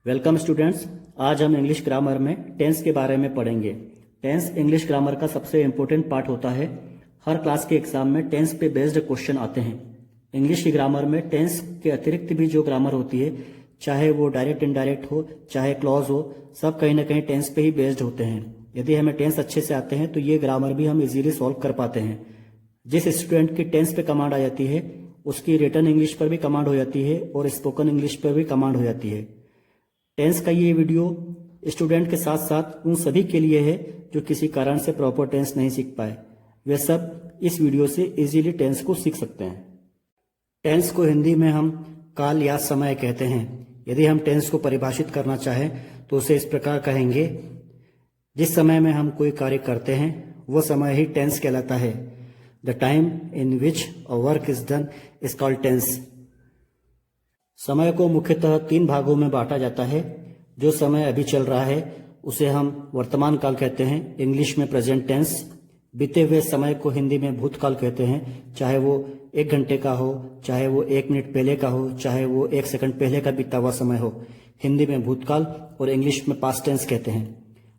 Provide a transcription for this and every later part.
Welcome students. आज हम English grammar में टेंस के बारे में पढ़ेंगे। टेंस इंग्लिश ग्रामर का सबसे इम्पोर्टेंट पार्ट होता है। हर क्लास के एग्जाम में टेंस पे बेस्ड क्वेश्चन आते हैं। इंग्लिश की ग्रामर में टेंस के अतिरिक्त भी जो ग्रामर होती है, चाहे वो डायरेक्ट इनडायरेक्ट हो, चाहे क्लॉज हो, सब कहीं ना कहीं टेंस पे ही बेस्ड होते हैं। यदि हमें टेंस अच्छे से आते हैं तो ये ग्रामर भी हम इजीली सॉल्व कर पाते हैं। जिस स्टूडेंट की टेंस पे कमांड आ जाती है, उसकी रिटन इंग्लिश पर भी कमांड हो जाती है और स्पोकन इंग्लिश पर भी कमांड हो जाती है। टेंस का ये वीडियो स्टूडेंट के साथ साथ उन सभी के लिए है जो किसी कारण से प्रॉपर टेंस नहीं सीख पाए। वे सब इस वीडियो से इजीली टेंस को सीख सकते हैं। टेंस को हिंदी में हम काल या समय कहते हैं। यदि हम टेंस को परिभाषित करना चाहें तो उसे इस प्रकार कहेंगे, जिस समय में हम कोई कार्य करते हैं वह समय ही टेंस कहलाता है। The time in which a work is done is called tense. समय को मुख्यतः 3 भागों में बांटा जाता है। जो समय अभी चल रहा है उसे हम वर्तमान काल कहते हैं, इंग्लिश में प्रेजेंट टेंस। बीते हुए समय को हिंदी में भूतकाल कहते हैं, चाहे वो 1 घंटे का हो, चाहे वो 1 मिनट पहले का हो, चाहे वो 1 सेकंड पहले का बीता हुआ समय हो। हिंदी में भूतकाल और इंग्लिश में पास्ट टेंस कहते हैं।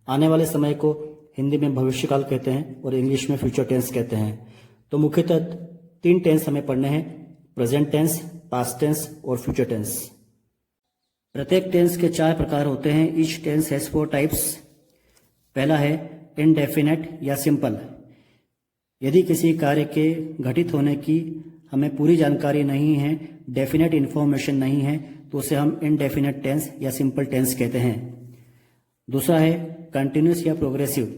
आने वाले समय को हिंदी में भविष्यकाल कहते हैं और इंग्लिश में फ्यूचर टेंस कहते हैं। तो मुख्यतः 3 टेंस हमें पढ़ने हैं, प्रेजेंट टेंस, पास्ट टेंस और फ्यूचर टेंस। प्रत्येक टेंस के 4 प्रकार होते हैं। Each tense has 4 types. पहला है इनडेफिनेट या सिंपल। यदि किसी कार्य के घटित होने की हमें पूरी जानकारी नहीं है, डेफिनेट इन्फॉर्मेशन नहीं है, तो उसे हम इनडेफिनेट टेंस या सिंपल टेंस कहते हैं। दूसरा है कंटिन्यूस या प्रोग्रेसिव।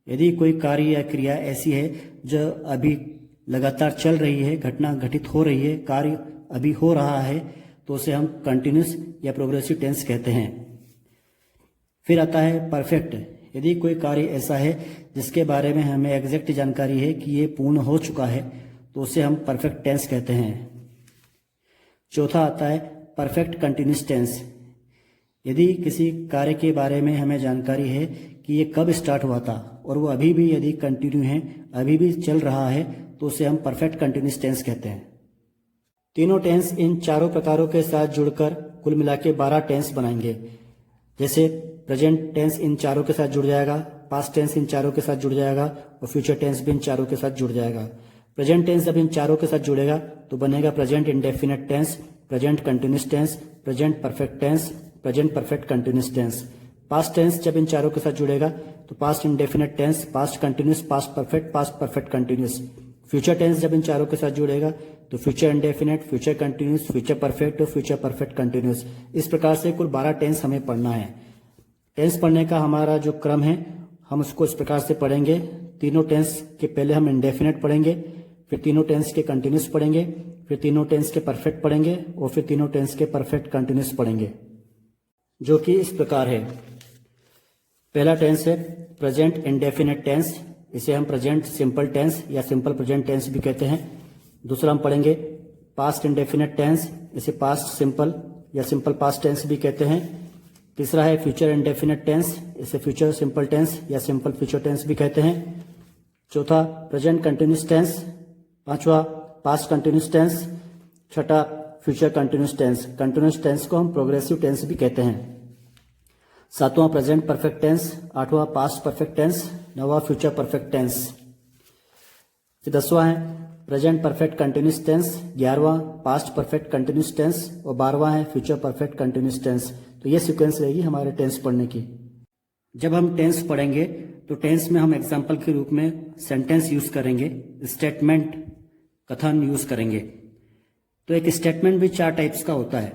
यदि कोई कार्य या क्रिया ऐसी है जो अभी लगातार चल रही है, घटना घटित हो रही है, कार्य अभी हो रहा है, तो उसे हम कंटिन्यूस या प्रोग्रेसिव टेंस कहते हैं। फिर आता है परफेक्ट। यदि कोई कार्य ऐसा है जिसके बारे में हमें एग्जैक्ट जानकारी है कि ये पूर्ण हो चुका है, तो उसे हम परफेक्ट टेंस कहते हैं। चौथा आता है परफेक्ट कंटिन्यूस टेंस। यदि किसी कार्य के बारे में हमें जानकारी है कि ये कब स्टार्ट हुआ था और वो अभी भी यदि कंटिन्यू है, अभी भी चल रहा है, तो उसे हम परफेक्ट कंटिन्यूस टेंस कहते हैं। तीनों टेंस इन चारों प्रकारों के साथ जुड़कर कुल मिला के 12 टेंस बनाएंगे। जैसे प्रेजेंट टेंस इन चारों के साथ जुड़ जाएगा, पास्ट टेंस इन चारों के साथ जुड़ जाएगा और फ्यूचर टेंस भी इन चारों के साथ जुड़ जाएगा। प्रेजेंट टेंस जब इन चारों के साथ जुड़ेगा तो बनेगा present indefinite tense, present continuous tense, present perfect tense, present perfect continuous tense. Past tense जब इन चारों के साथ जुड़ेगा तो past indefinite tense, past continuous, past perfect continuous. Future tense जब इन चारों के साथ जुड़ेगा तो future indefinite, future continuous, future perfect और फ्यूचर परफेक्ट कंटिन्यूस। इस प्रकार से कुल 12 टेंस हमें पढ़ना है। टेंस पढ़ने का हमारा जो क्रम है, हम उसको इस प्रकार से पढ़ेंगे। तीनों टेंस के पहले हम इंडेफिनेट पढ़ेंगे, फिर तीनों टेंस के कंटिन्यूस पढ़ेंगे, फिर तीनों टेंस के परफेक्ट पढ़ेंगे और फिर तीनों टेंस के परफेक्ट कंटिन्यूस पढ़ेंगे, जो कि इस प्रकार है। पहला टेंस है प्रेजेंट इंडेफिनेट टेंस। इसे हम प्रेजेंट सिंपल टेंस या सिंपल प्रेजेंट टेंस भी कहते हैं। दूसरा हम पढ़ेंगे पास्ट इंडेफिनेट टेंस। इसे पास्ट सिंपल या सिंपल पास्ट टेंस भी कहते हैं। तीसरा है फ्यूचर इंडेफिनेट टेंस। इसे फ्यूचर सिंपल टेंस या सिंपल फ्यूचर टेंस भी कहते हैं। चौथा प्रेजेंट कंटिन्यूस टेंस। पांचवा पास्ट कंटिन्यूस टेंस। छठा future continuous tense. Continuous tense को हम प्रोग्रेसिव टेंस भी कहते हैं। सातवां प्रेजेंट परफेक्ट टेंस। आठवां पास्ट परफेक्ट टेंस। नौवां फ्यूचर परफेक्ट टेंस। फिर 10वां है प्रेजेंट परफेक्ट कंटिन्यूस टेंस। 11वां पास्ट परफेक्ट कंटिन्यूस टेंस और 12वां है फ्यूचर परफेक्ट कंटिन्यूस टेंस। तो ये सीक्वेंस रहेगी हमारे टेंस पढ़ने की। जब हम टेंस पढ़ेंगे तो टेंस में हम एग्जाम्पल के रूप में सेंटेंस यूज करेंगे, स्टेटमेंट, कथन यूज करेंगे। तो एक स्टेटमेंट भी 4 टाइप्स का होता है।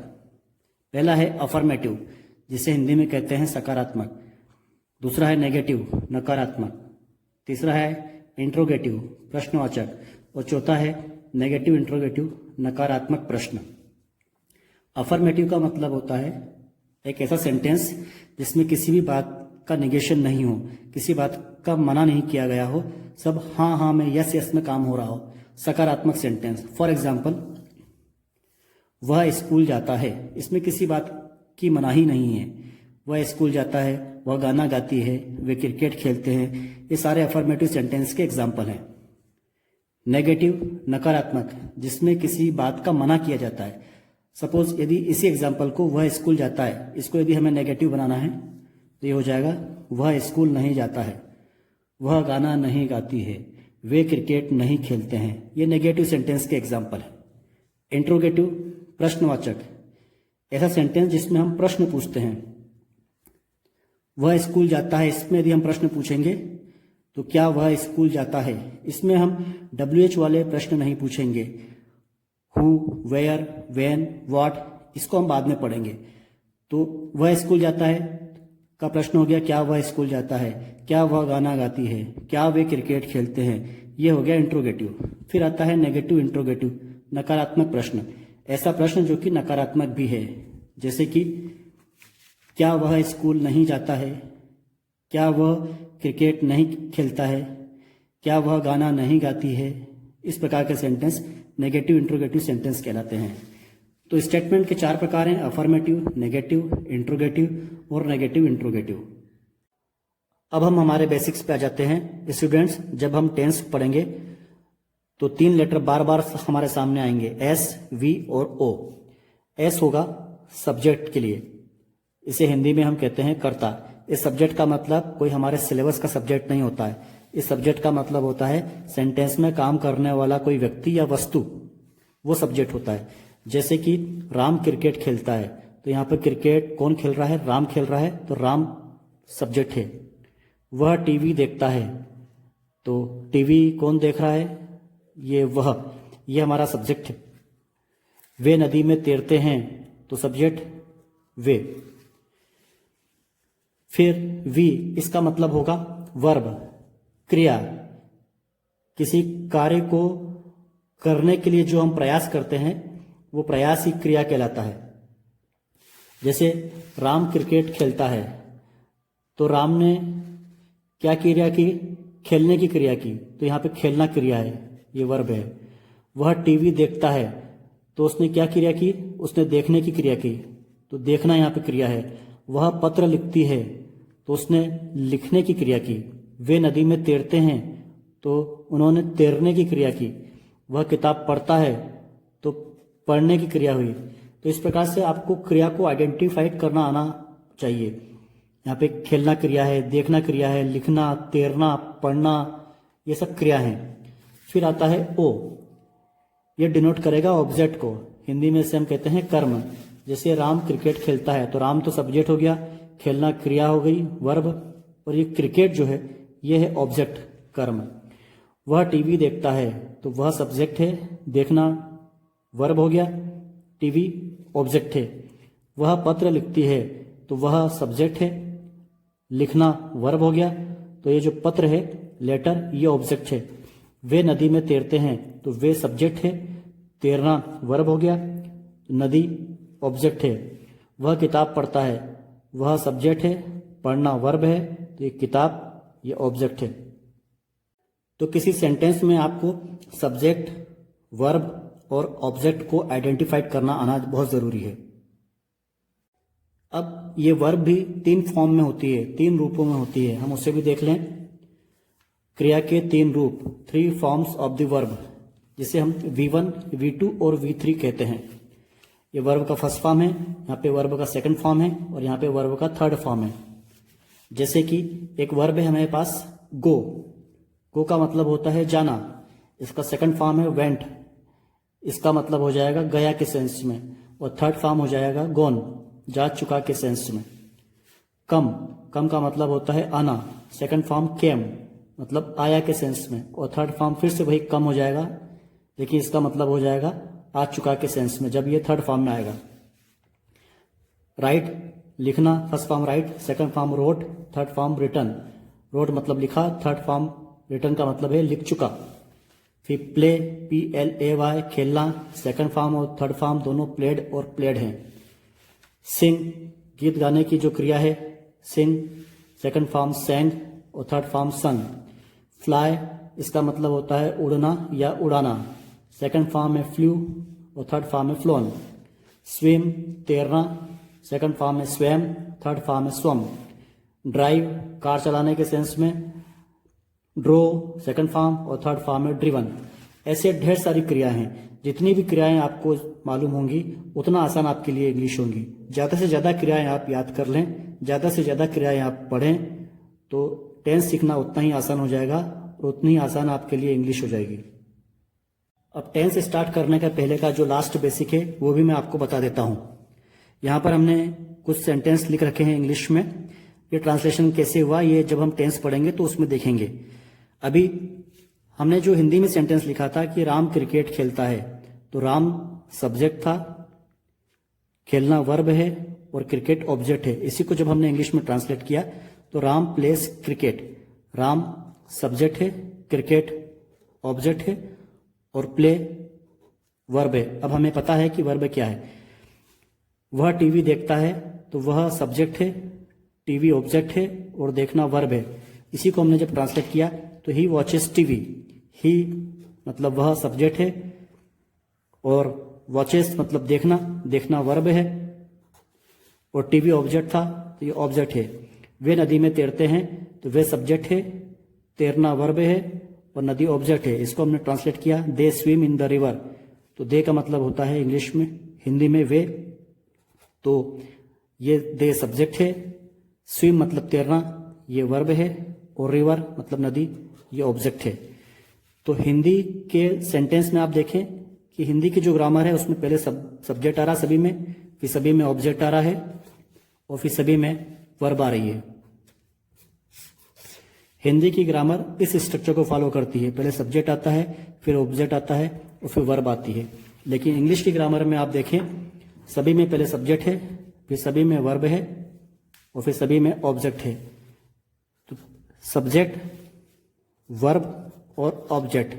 पहला है अफर्मेटिव, जिसे हिंदी में कहते हैं सकारात्मक। दूसरा है नेगेटिव, नकारात्मक। तीसरा है इंट्रोगेटिव, प्रश्नवाचक। और चौथा है नेगेटिव इंट्रोगेटिव, नकारात्मक प्रश्न। अफर्मेटिव का मतलब होता है एक ऐसा सेंटेंस जिसमें किसी भी बात का निगेशन नहीं हो, किसी बात का मना नहीं किया गया हो, सब हाँ हाँ में, यस यस में काम हो रहा हो। सकारात्मक सेंटेंस। फॉर एग्जाम्पल, वह स्कूल जाता है। इसमें किसी बात की मनाही नहीं है। वह स्कूल जाता है, वह गाना गाती है, वे क्रिकेट खेलते हैं। ये सारे अफर्मेटिव सेंटेंस के एग्जाम्पल हैं। नेगेटिव, नकारात्मक, जिसमें किसी बात का मना किया जाता है। सपोज यदि इसी एग्जाम्पल को वह स्कूल जाता है, इसको यदि हमें नेगेटिव बनाना है तो ये हो जाएगा वह स्कूल नहीं जाता है, वह गाना नहीं गाती है, वे क्रिकेट नहीं खेलते हैं। ये नेगेटिव सेंटेंस के एग्जाम्पल है। इंट्रोगेटिव प्रश्नवाचक, ऐसा सेंटेंस जिसमें हम प्रश्न पूछते हैं। वह स्कूल जाता है, इसमें यदि हम प्रश्न पूछेंगे तो क्या वह स्कूल जाता है, इसमें हम WH वाले प्रश्न नहीं पूछेंगे। हु, वेयर, व्हेन, व्हाट, इसको हम बाद में पढ़ेंगे। तो वह स्कूल जाता है का प्रश्न हो गया क्या वह स्कूल जाता है, क्या वह गाना गाती है, क्या वे क्रिकेट खेलते हैं। ये हो गया इंट्रोगेटिव। फिर आता है नेगेटिव इंट्रोगेटिव, नकारात्मक प्रश्न। ऐसा प्रश्न जो कि नकारात्मक भी है, जैसे कि क्या वह स्कूल नहीं जाता है, क्या वह क्रिकेट नहीं खेलता है, क्या वह गाना नहीं गाती है। इस प्रकार के सेंटेंस नेगेटिव इंट्रोगेटिव सेंटेंस कहलाते हैं। तो स्टेटमेंट के 4 प्रकार हैं, अफर्मेटिव, नेगेटिव, इंट्रोगेटिव और नेगेटिव इंट्रोगेटिव। अब हम हमारे बेसिक्स पे आ जाते हैं। स्टूडेंट्स, जब हम टेंस पढ़ेंगे तो 3 लेटर बार बार हमारे सामने आएंगे, S, V और O। S होगा सब्जेक्ट के लिए, इसे हिंदी में हम कहते हैं कर्ता। इस सब्जेक्ट का मतलब कोई हमारे सिलेबस का सब्जेक्ट नहीं होता है। इस सब्जेक्ट का मतलब होता है सेंटेंस में काम करने वाला कोई व्यक्ति या वस्तु, वो सब्जेक्ट होता है। जैसे कि राम क्रिकेट खेलता है, तो यहाँ पर क्रिकेट कौन खेल रहा है, राम खेल रहा है, तो राम सब्जेक्ट है। वह टीवी देखता है, तो टीवी कौन देख रहा है, ये हमारा सब्जेक्ट है। वे नदी में तैरते हैं, तो सब्जेक्ट वे। फिर वी, इसका मतलब होगा वर्ब, क्रिया। किसी कार्य को करने के लिए जो हम प्रयास करते हैं वो प्रयास ही क्रिया कहलाता है। जैसे राम क्रिकेट खेलता है, तो राम ने क्या क्रिया की, खेलने की क्रिया की, तो यहाँ पे खेलना क्रिया है, ये वर्ब है। वह टीवी देखता है, तो उसने क्या क्रिया की, उसने देखने की क्रिया की, तो देखना यहाँ पे क्रिया है। वह पत्र लिखती है, तो उसने लिखने की क्रिया की। वे नदी में तैरते हैं, तो उन्होंने तैरने की क्रिया की। वह किताब पढ़ता है, तो पढ़ने की क्रिया हुई। तो इस प्रकार से आपको क्रिया को आइडेंटिफाइड करना आना चाहिए। यहाँ पे खेलना क्रिया है, देखना क्रिया है, लिखना, तैरना, पढ़ना, ये सब क्रिया है। फिर आता है ओ, ये डिनोट करेगा ऑब्जेक्ट को। हिंदी में इसे हम कहते हैं कर्म। जैसे राम क्रिकेट खेलता है, तो राम तो सब्जेक्ट हो गया, खेलना क्रिया हो गई, वर्ब, और ये क्रिकेट जो है ये है ऑब्जेक्ट, कर्म। वह टीवी देखता है, तो वह सब्जेक्ट है, देखना वर्ब हो गया, टीवी ऑब्जेक्ट है। वह पत्र लिखती है, तो वह सब्जेक्ट है, लिखना वर्ब हो गया, तो ये जो पत्र है, लेटर, ये ऑब्जेक्ट है। वे नदी में तैरते हैं, तो वे सब्जेक्ट है, तैरना वर्ब हो गया, नदी ऑब्जेक्ट है। वह किताब पढ़ता है, वह सब्जेक्ट है, पढ़ना वर्ब है, तो ये किताब, ये ऑब्जेक्ट है। तो किसी सेंटेंस में आपको सब्जेक्ट, वर्ब और ऑब्जेक्ट को आइडेंटिफाइड करना आना बहुत जरूरी है। अब ये वर्ब भी 3 फॉर्म में होती है, 3 रूपों में होती है, हम उसे भी देख लें। क्रिया के 3 रूप, 3 फॉर्म्स ऑफ द वर्ब, जिसे हम V1, V2 और V3 कहते हैं। ये वर्ब का फर्स्ट फॉर्म है, यहाँ पे वर्ब का सेकंड फॉर्म है, और यहाँ पे वर्ब का थर्ड फॉर्म है। जैसे कि एक वर्ब है हमारे पास गो, गो का मतलब होता है जाना, इसका सेकंड फॉर्म है वेंट, इसका मतलब हो जाएगा गया के सेंस में, और थर्ड फॉर्म हो जाएगा गॉन, जा चुका के सेंस में। कम, कम का मतलब होता है आना, सेकंड फॉर्म केम, मतलब आया के सेंस में, और थर्ड फॉर्म फिर से वही कम हो जाएगा, लेकिन इसका मतलब हो जाएगा आ चुका के सेंस में, जब ये थर्ड फॉर्म में आएगा। राइट, लिखना, first form write, second form wrote, third form written. Wrote मतलब लिखा, थर्ड फॉर्म रिटन का मतलब है लिख चुका। फिर प्ले, PLAY, खेलना, सेकंड फॉर्म और थर्ड फॉर्म दोनों प्लेड और प्लेड हैं। सिंग, गीत गाने की जो क्रिया है, सिंग, सेकंड फॉर्म सेंग और थर्ड फॉर्म संग। फ्लाई, इसका मतलब होता है उड़ना या उड़ाना, सेकंड फॉर्म में फ्लू और थर्ड फॉर्म में फ्लोन। स्विम, तैरना, सेकंड फॉर्म में स्वैम, थर्ड फॉर्म में स्वम। ड्राइव, कार चलाने के सेंस में, ड्रो, सेकंड फॉर्म और थर्ड फॉर्म में ड्रिवन। ऐसे ढेर सारी क्रियाएं हैं। जितनी भी क्रियाएं आपको मालूम होंगी उतना आसान आपके लिए इंग्लिश होंगी। ज़्यादा से ज़्यादा क्रियाएं आप याद कर लें, ज़्यादा से ज़्यादा क्रियाएं आप पढ़ें, तो टेंस सीखना उतना ही आसान हो जाएगा और उतनी ही आसान आपके लिए इंग्लिश हो जाएगी। अब टेंस स्टार्ट करने का पहले का जो लास्ट बेसिक है वो भी मैं आपको बता देता हूँ। यहाँ पर हमने कुछ सेंटेंस लिख रखे हैं इंग्लिश में। ये ट्रांसलेशन कैसे हुआ ये जब हम टेंस पढ़ेंगे तो उसमें देखेंगे। अभी हमने जो हिंदी में सेंटेंस लिखा था कि राम क्रिकेट खेलता है, तो राम सब्जेक्ट था, खेलना वर्ब है और क्रिकेट ऑब्जेक्ट है। इसी को जब हमने इंग्लिश में ट्रांसलेट किया तो Ram place cricket, Ram subject है, क्रिकेट ऑब्जेक्ट है और प्ले वर्ब है। अब हमें पता है कि वर्ब क्या है। वह टीवी देखता है, तो वह सब्जेक्ट है, टीवी ऑब्जेक्ट है और देखना वर्ब है। इसी को हमने जब ट्रांसलेट किया तो ही वॉचेस टीवी, ही मतलब वह सब्जेक्ट है और वॉचेस मतलब देखना, देखना वर्ब है और टीवी ऑब्जेक्ट था तो ये ऑब्जेक्ट है। वे नदी में तैरते हैं, तो वे सब्जेक्ट है, तैरना वर्ब है और नदी ऑब्जेक्ट है। इसको हमने ट्रांसलेट किया दे स्विम इन द रिवर, तो दे का मतलब होता है इंग्लिश में, हिंदी में वे, तो ये दे सब्जेक्ट है, स्विम मतलब तैरना ये वर्ब है और रिवर मतलब नदी ये ऑब्जेक्ट है। तो हिंदी के सेंटेंस में आप देखें कि हिंदी की जो ग्रामर है उसमें पहले सब्जेक्ट आ रहा सभी में, फिर सभी में ऑब्जेक्ट आ रहा है और फिर सभी में वर्ब आ रही है। हिंदी की ग्रामर इस स्ट्रक्चर को फॉलो करती है, पहले सब्जेक्ट आता है, फिर ऑब्जेक्ट आता है और फिर वर्ब आती है। लेकिन इंग्लिश की ग्रामर में आप देखें सभी में पहले सब्जेक्ट है, फिर सभी में वर्ब है और फिर सभी में ऑब्जेक्ट है। तो सब्जेक्ट, वर्ब और ऑब्जेक्ट,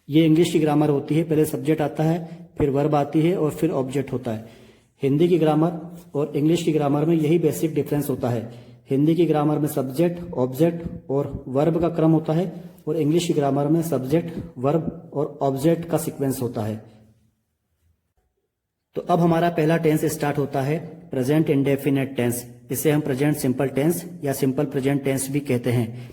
ये इंग्लिश की ग्रामर होती है। पहले सब्जेक्ट आता है, फिर वर्ब आती है और फिर ऑब्जेक्ट होता है। हिंदी की ग्रामर और इंग्लिश की ग्रामर में यही बेसिक डिफरेंस होता है। हिंदी की ग्रामर में सब्जेक्ट, ऑब्जेक्ट और वर्ब का क्रम होता है और इंग्लिश की ग्रामर में सब्जेक्ट, वर्ब और ऑब्जेक्ट का सीक्वेंस होता है। तो अब हमारा पहला टेंस स्टार्ट होता है प्रेजेंट इंडेफिनिट टेंस। इसे हम प्रेजेंट सिंपल टेंस या सिंपल प्रेजेंट टेंस भी कहते हैं।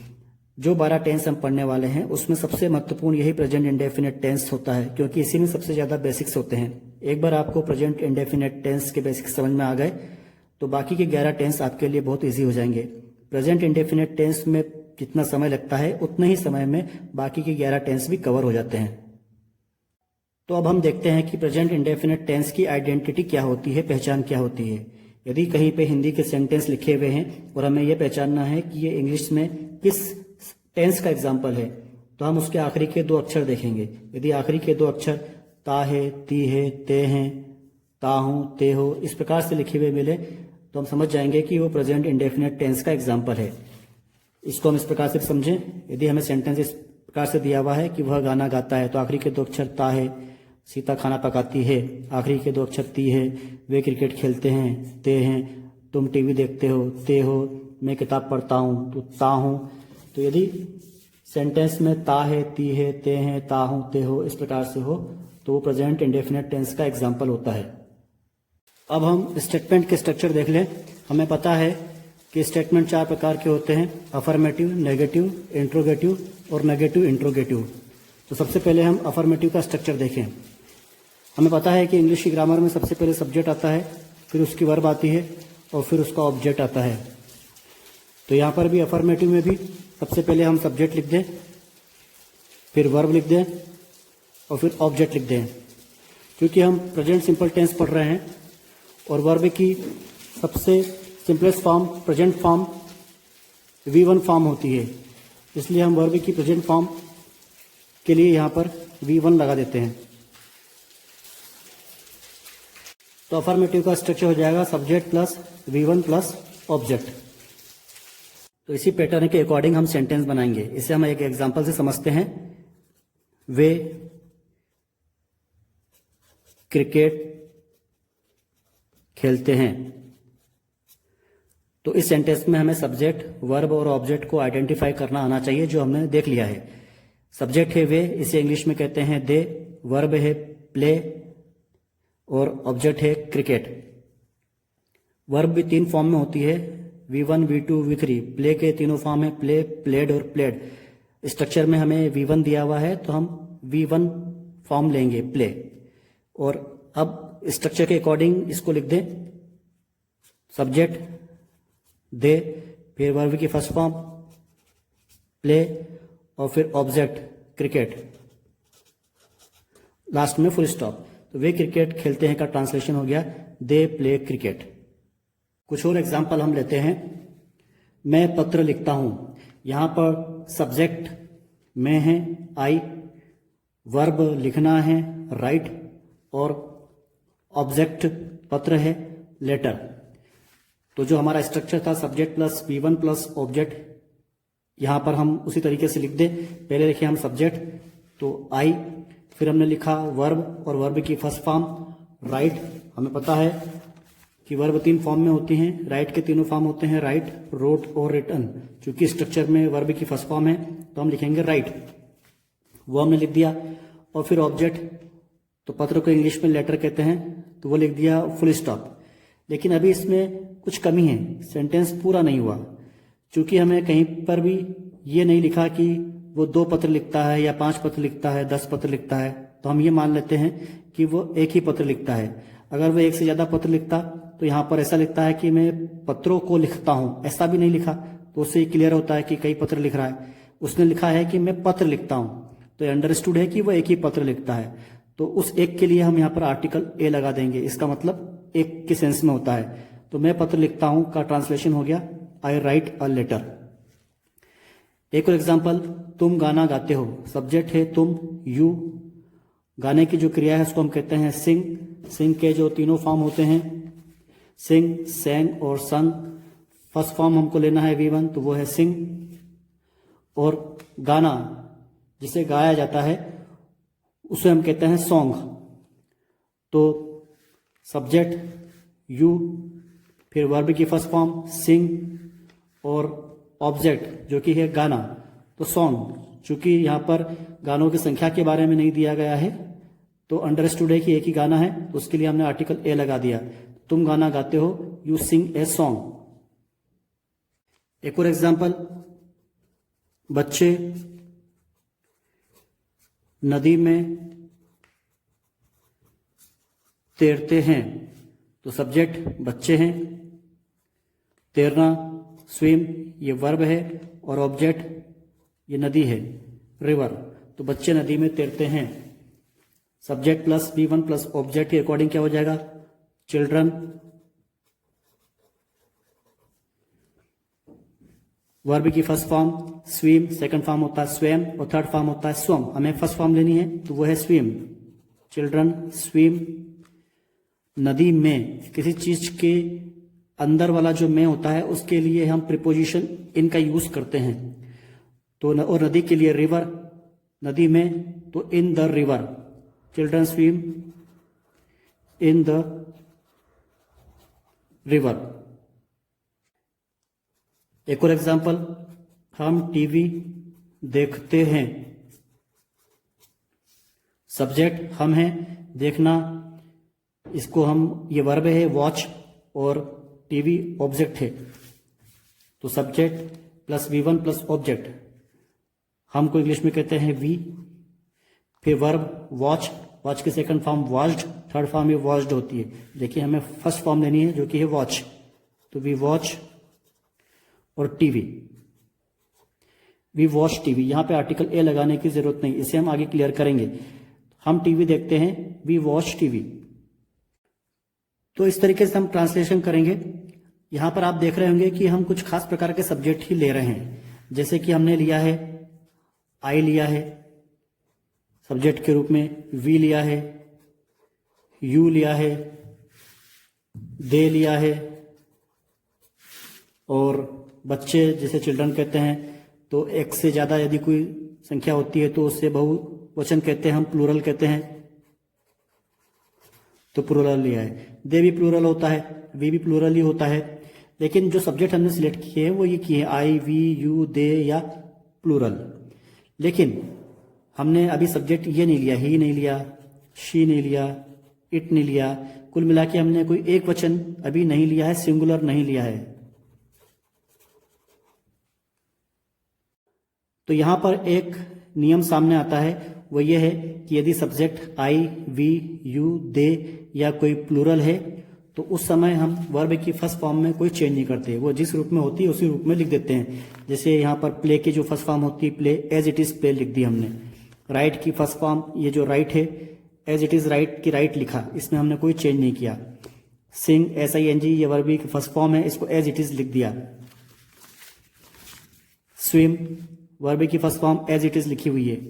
जो 12 टेंस हम पढ़ने वाले हैं उसमें सबसे महत्वपूर्ण यही प्रेजेंट इंडेफिनिट टेंस होता है, क्योंकि इसी में सबसे ज्यादा बेसिक्स होते हैं। एक बार आपको प्रेजेंट इंडेफिनिट टेंस के बेसिक्स समझ में आ गए तो बाकी के 11 टेंस आपके लिए बहुत इजी हो जाएंगे। प्रेजेंट इंडेफिनिट टेंस में जितना समय लगता है उतने ही समय में बाकी के 11 टेंस भी कवर हो जाते हैं। तो अब हम देखते हैं कि प्रेजेंट इंडेफिनिट टेंस की आइडेंटिटी क्या होती है, पहचान क्या होती है। यदि कहीं पे हिंदी के सेंटेंस लिखे हुए हैं और हमें यह पहचानना है कि ये इंग्लिश में किस टेंस का एग्जाम्पल है, तो हम उसके आखिरी के 2 अक्षर देखेंगे। यदि आखिरी के 2 अक्षर ता है, ती है, ते हैं, ता हूं, ते हो इस प्रकार से लिखे हुए मिले तो हम समझ जाएंगे कि वो प्रेजेंट इंडेफिनिट टेंस का एग्जाम्पल है। इसको हम इस प्रकार से समझें, यदि हमें सेंटेंस इस प्रकार से दिया हुआ है कि वह गाना गाता है, तो आखिरी के 2 अक्षर ता है, सीता खाना पकाती है, आखिरी के 2 अक्षर ती है, वे क्रिकेट खेलते हैं, ते हैं, तुम टीवी देखते हो, ते हो, मैं किताब पढ़ता हूँ, तो ता हूँ। तो यदि सेंटेंस में ता है, ती है, ते हैं, ता हूँ, ते हो इस प्रकार से हो तो वो प्रेजेंट इंडेफिनिट टेंस का एग्जाम्पल होता है। अब हम स्टेटमेंट के स्ट्रक्चर देख लें। हमें पता है कि स्टेटमेंट 4 प्रकार के होते हैं, अफर्मेटिव, नेगेटिव, इंट्रोगेटिव और नेगेटिव इंट्रोगेटिव। तो सबसे पहले हम अफर्मेटिव का स्ट्रक्चर देखें। हमें पता है कि इंग्लिश की ग्रामर में सबसे पहले सब्जेक्ट आता है, फिर उसकी वर्ब आती है और फिर उसका ऑब्जेक्ट आता है। तो यहाँ पर भी अफर्मेटिव में भी सबसे पहले हम सब्जेक्ट लिख दें, फिर वर्ब लिख दें और फिर ऑब्जेक्ट लिख दें। क्योंकि हम प्रेजेंट सिंपल टेंस पढ़ रहे हैं और वर्ब की सबसे simplest form present form V1 form होती है, इसलिए हम वर्ब की प्रेजेंट फॉर्म के लिए यहाँ पर V1 लगा देते हैं। तो अफर्मेटिव का स्ट्रक्चर हो जाएगा subject plus V1 plus object. तो इसी पैटर्न के अकॉर्डिंग हम सेंटेंस बनाएंगे। इसे हम एक एग्जांपल से समझते हैं। वे क्रिकेट खेलते हैं। तो इस सेंटेंस में हमें सब्जेक्ट, वर्ब और ऑब्जेक्ट को आइडेंटिफाई करना आना चाहिए, जो हमने देख लिया है। सब्जेक्ट है वे, इसे इंग्लिश में कहते हैं दे, वर्ब है प्ले और ऑब्जेक्ट है क्रिकेट। वर्ब भी 3 फॉर्म में होती है, V1, V2, V3। प्ले के तीनों फॉर्म है, प्ले, प्लेड और प्लेड। स्ट्रक्चर में हमें V1 दिया हुआ है तो हम V1 फॉर्म लेंगे प्ले, और अब स्ट्रक्चर के अकॉर्डिंग इसको लिख दें। सब्जेक्ट दे, फिर वर्ब की फर्स्ट फॉर्म प्ले, और फिर ऑब्जेक्ट क्रिकेट, लास्ट में फुल स्टॉप। तो वे क्रिकेट खेलते हैं का ट्रांसलेशन हो गया दे प्ले क्रिकेट। कुछ और एग्जाम्पल हम लेते हैं। मैं पत्र लिखता हूं, यहां पर सब्जेक्ट मैं है आई, वर्ब लिखना है राइट, और ऑब्जेक्ट पत्र है लेटर। तो जो हमारा स्ट्रक्चर था subject plus V1 plus object, यहां पर हम उसी तरीके से लिख दें। पहले लिखे हम सब्जेक्ट तो आई, फिर हमने लिखा वर्ब और वर्ब की फर्स्ट फॉर्म राइट। हमें पता है कि वर्ब 3 फॉर्म में होती हैं, राइट के तीनों फॉर्म होते हैं राइट, रोट और रिटन। चूंकि स्ट्रक्चर में वर्ब की फर्स्ट फॉर्म है तो हम लिखेंगे राइट, वो हमने लिख दिया। और फिर ऑब्जेक्ट, तो पत्र को इंग्लिश में लेटर कहते हैं, तो वो लिख दिया फुल स्टॉप। लेकिन अभी इसमें कुछ कमी है, सेंटेंस पूरा नहीं हुआ। चूंकि हमें कहीं पर भी ये नहीं लिखा कि वो 2 पत्र लिखता है या 5 पत्र लिखता है, 10 पत्र लिखता है, तो हम ये मान लेते हैं कि वो एक ही पत्र लिखता है। अगर वो एक से ज्यादा पत्र लिखता तो यहाँ पर ऐसा लिखता है कि मैं पत्रों को लिखता हूं, ऐसा भी नहीं लिखा, तो उससे क्लियर होता है कि कई पत्र लिख रहा है। उसने लिखा है कि मैं पत्र लिखता हूं, तो अंडरस्टूड है कि वो एक ही पत्र लिखता है। तो उस एक के लिए हम यहाँ पर आर्टिकल ए लगा देंगे, इसका मतलब एक के सेंस में होता है। तो मैं पत्र लिखता हूं का ट्रांसलेशन हो गया आई राइट अ लेटर। एक और एग्जांपल, तुम गाना गाते हो, सब्जेक्ट है तुम यू, गाने की जो क्रिया है उसको हम कहते हैं सिंग। सिंग के जो तीनों फॉर्म होते हैं सिंग, सैंग और संग। फर्स्ट फॉर्म हमको लेना है V1 तो वो है सिंग, और गाना जिसे गाया जाता है उसे हम कहते हैं सॉन्ग। तो सब्जेक्ट यू, फिर वर्ब की फर्स्ट फॉर्म सिंग, और ऑब्जेक्ट जो कि है गाना, तो सॉन्ग। चूंकि यहाँ पर गानों की संख्या के बारे में नहीं दिया गया है तो अंडरस्टूड है कि एक ही गाना है, तो उसके लिए हमने आर्टिकल ए लगा दिया। तुम गाना गाते हो, यू सिंग ए सॉन्ग। एक और एग्जांपल, बच्चे नदी में तैरते हैं, तो सब्जेक्ट बच्चे हैं, तैरना स्विम ये वर्ब है, और ऑब्जेक्ट ये नदी है रिवर। तो बच्चे नदी में तैरते हैं, subject plus V1 plus object के अकॉर्डिंग क्या हो जाएगा चिल्ड्रन। वर्ब की first form swim, second form होता है स्वेम, और थर्ड फॉर्म होता है स्वम। हमें फर्स्ट फॉर्म लेनी है तो वो है स्विम, चिल्ड्रन स्विम नदी में। किसी चीज के अंदर वाला जो में होता है उसके लिए हम प्रीपोजिशन इन का यूज करते हैं। तो और नदी के लिए रिवर, नदी में तो in the river, children swim in the river. एक और एग्जांपल, हम टीवी देखते हैं, सब्जेक्ट हम हैं, देखना इसको हम ये वर्ब है वॉच, और टीवी ऑब्जेक्ट है, तो subject plus V1 plus object हमको इंग्लिश में कहते हैं वी। फिर वर्ब वॉच, वॉच की second form watched, third form ये वॉच्ड होती है। देखिए हमें फर्स्ट फॉर्म लेनी है जो कि है वॉच, तो वी वॉच, और टीवी वी वॉच टीवी। यहां पे आर्टिकल ए लगाने की जरूरत नहीं, इसे हम आगे क्लियर करेंगे। हम टीवी देखते हैं, वी वॉच टीवी। तो इस तरीके से हम ट्रांसलेशन करेंगे। यहां पर आप देख रहे होंगे कि हम कुछ खास प्रकार के सब्जेक्ट ही ले रहे हैं, जैसे कि हमने लिया है आई लिया है सब्जेक्ट के रूप में, वी लिया है, यू लिया है, दे लिया है, और बच्चे जैसे चिल्ड्रन कहते हैं। तो एक से ज्यादा यदि कोई संख्या होती है तो उससे बहुवचन कहते हैं, हम प्लूरल कहते हैं, तो प्लूरल लिया है। दे भी प्लूरल होता है, वी भी प्लूरल ही होता है। लेकिन जो सब्जेक्ट हमने सिलेक्ट किए हैं वो ये किए हैं आई, वी, यू, दे या प्लूरल। लेकिन हमने अभी सब्जेक्ट ये नहीं लिया, ही नहीं लिया, शी नहीं लिया, इट नहीं लिया। कुल मिला के हमने कोई एक वचन अभी नहीं लिया है, सिंगुलर नहीं लिया है। तो यहाँ पर एक नियम सामने आता है, वो ये है कि यदि सब्जेक्ट आई, वी, यू, दे या कोई प्लूरल है तो उस समय हम वर्ब की फर्स्ट फॉर्म में कोई चेंज नहीं करते, वो जिस रूप में होती है उसी रूप में लिख देते हैं। जैसे यहाँ पर प्ले की जो फर्स्ट फॉर्म होती है play, as it is play लिख दी हमने। राइट की फर्स्ट फॉर्म, ये जो राइट है, एज इट इज राइट की राइट लिखा, इसमें हमने कोई चेंज नहीं किया। सिंग, SING, ये वर्ब की फर्स्ट फॉर्म है, इसको एज इट इज लिख दिया। स्विम, वर्ब की first form as it is लिखी हुई है।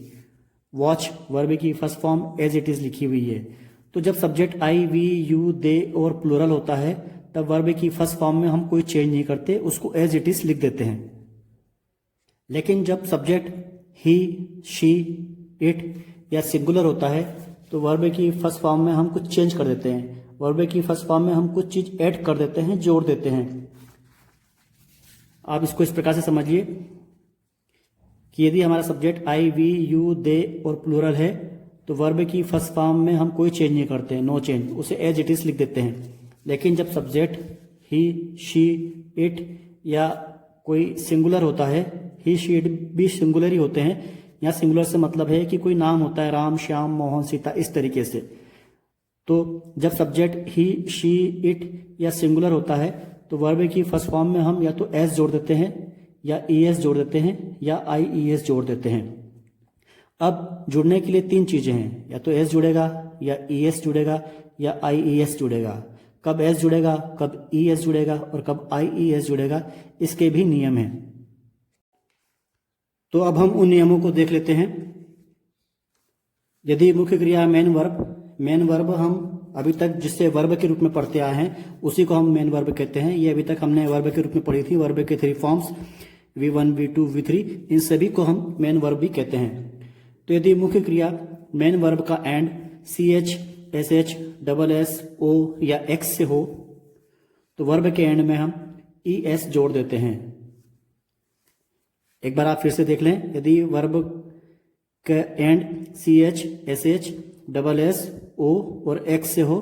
वॉच, वर्ब की first form as it is लिखी हुई है। तो जब subject I, we, you, they और प्लूरल होता है तब वर्ब की फर्स्ट फॉर्म में हम कोई चेंज नहीं करते, उसको एज इट इज लिख देते हैं। लेकिन जब सब्जेक्ट ही, शी, इट या सिंगुलर होता है तो वर्ब की फर्स्ट फॉर्म में हम कुछ चेंज कर देते हैं। वर्ब की फर्स्ट फॉर्म में हम कुछ चीज ऐड कर देते हैं, जोड़ देते हैं। आप इसको इस प्रकार से समझिए कि यदि हमारा subject I, we, you, they और प्लूरल है तो वर्ब की फर्स्ट फॉर्म में हम कोई चेंज नहीं करते, नो चेंज, उसे एज इट इज लिख देते हैं। लेकिन जब सब्जेक्ट ही, शी, इट या कोई सिंगुलर होता है, ही, शी, इट भी सिंगुलर ही होते हैं। यहाँ सिंगुलर से मतलब है कि कोई नाम होता है, राम, श्याम, मोहन, सीता, इस तरीके से। तो जब सब्जेक्ट ही, शी, इट या सिंगुलर होता है तो वर्ब की फर्स्ट फॉर्म में हम या तो एस जोड़ देते हैं या ES जोड़ देते हैं या IES जोड़ देते हैं। अब जुड़ने के लिए तीन चीजें हैं, या तो S जुड़ेगा या ES जुड़ेगा या IES जुड़ेगा। कब S जुड़ेगा, कब ES जुड़ेगा और कब IES जुड़ेगा, इसके भी नियम हैं। तो अब हम उन नियमों को देख लेते हैं। यदि मुख्य क्रिया मेन वर्ब हम अभी तक जिससे वर्ब के रूप में पढ़ते आए हैं उसी को हम मेन वर्ब कहते हैं। ये अभी तक हमने वर्ब के रूप में पढ़ी थी, वर्ब के 3 फॉर्म्स V1, V2, V3, इन सभी को हम मेन वर्ब भी कहते हैं। तो यदि मुख्य क्रिया मेन वर्ब का and CH, SH, SS, O या X से हो तो वर्ब के एंड में हम ES जोड़ देते हैं। एक बार आप फिर से देख लें, यदि वर्ब का and CH, SH, SS, O और X से हो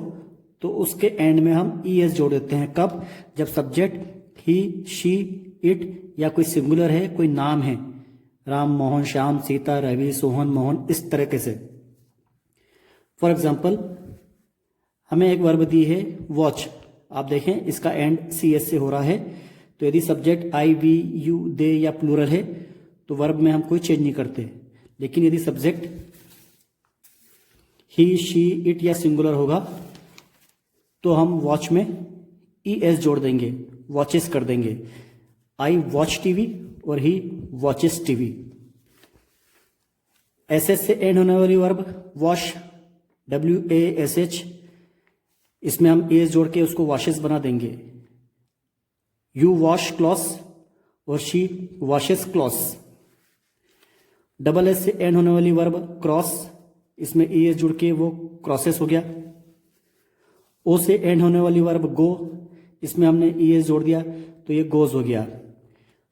तो उसके एंड में हम ES जोड़ देते हैं। कब? जब सब्जेक्ट ही, शी, इट या कोई सिंगुलर है, कोई नाम है, राम, मोहन, श्याम, सीता, रवि, सोहन, मोहन, इस तरीके से। फॉर एग्जाम्पल हमें एक वर्ब दी है वॉच, आप देखें इसका एंड CS से हो रहा है। तो यदि सब्जेक्ट आई, वी, यू, दे या प्लूरल है तो वर्ब में हम कोई चेंज नहीं करते। लेकिन यदि सब्जेक्ट ही, शी, इट या सिंगुलर होगा तो हम वॉच में ES जोड़ देंगे, वॉचेस कर देंगे। आई वॉच टीवी और ही वॉचेस टीवी। SS से एंड होने वाली वर्ब वॉश, WASH, इसमें हम ES जोड़ के उसको वॉशेस बना देंगे। यू वॉश क्लॉथ्स और शी वॉशेस क्लॉथ्स। SS से एंड होने वाली वर्ब क्रॉस, इसमें ES जुड़ के वो क्रॉसेस हो गया। O से एंड होने वाली वर्ब गो, इसमें हमने ES जोड़ दिया तो ये गोज हो गया।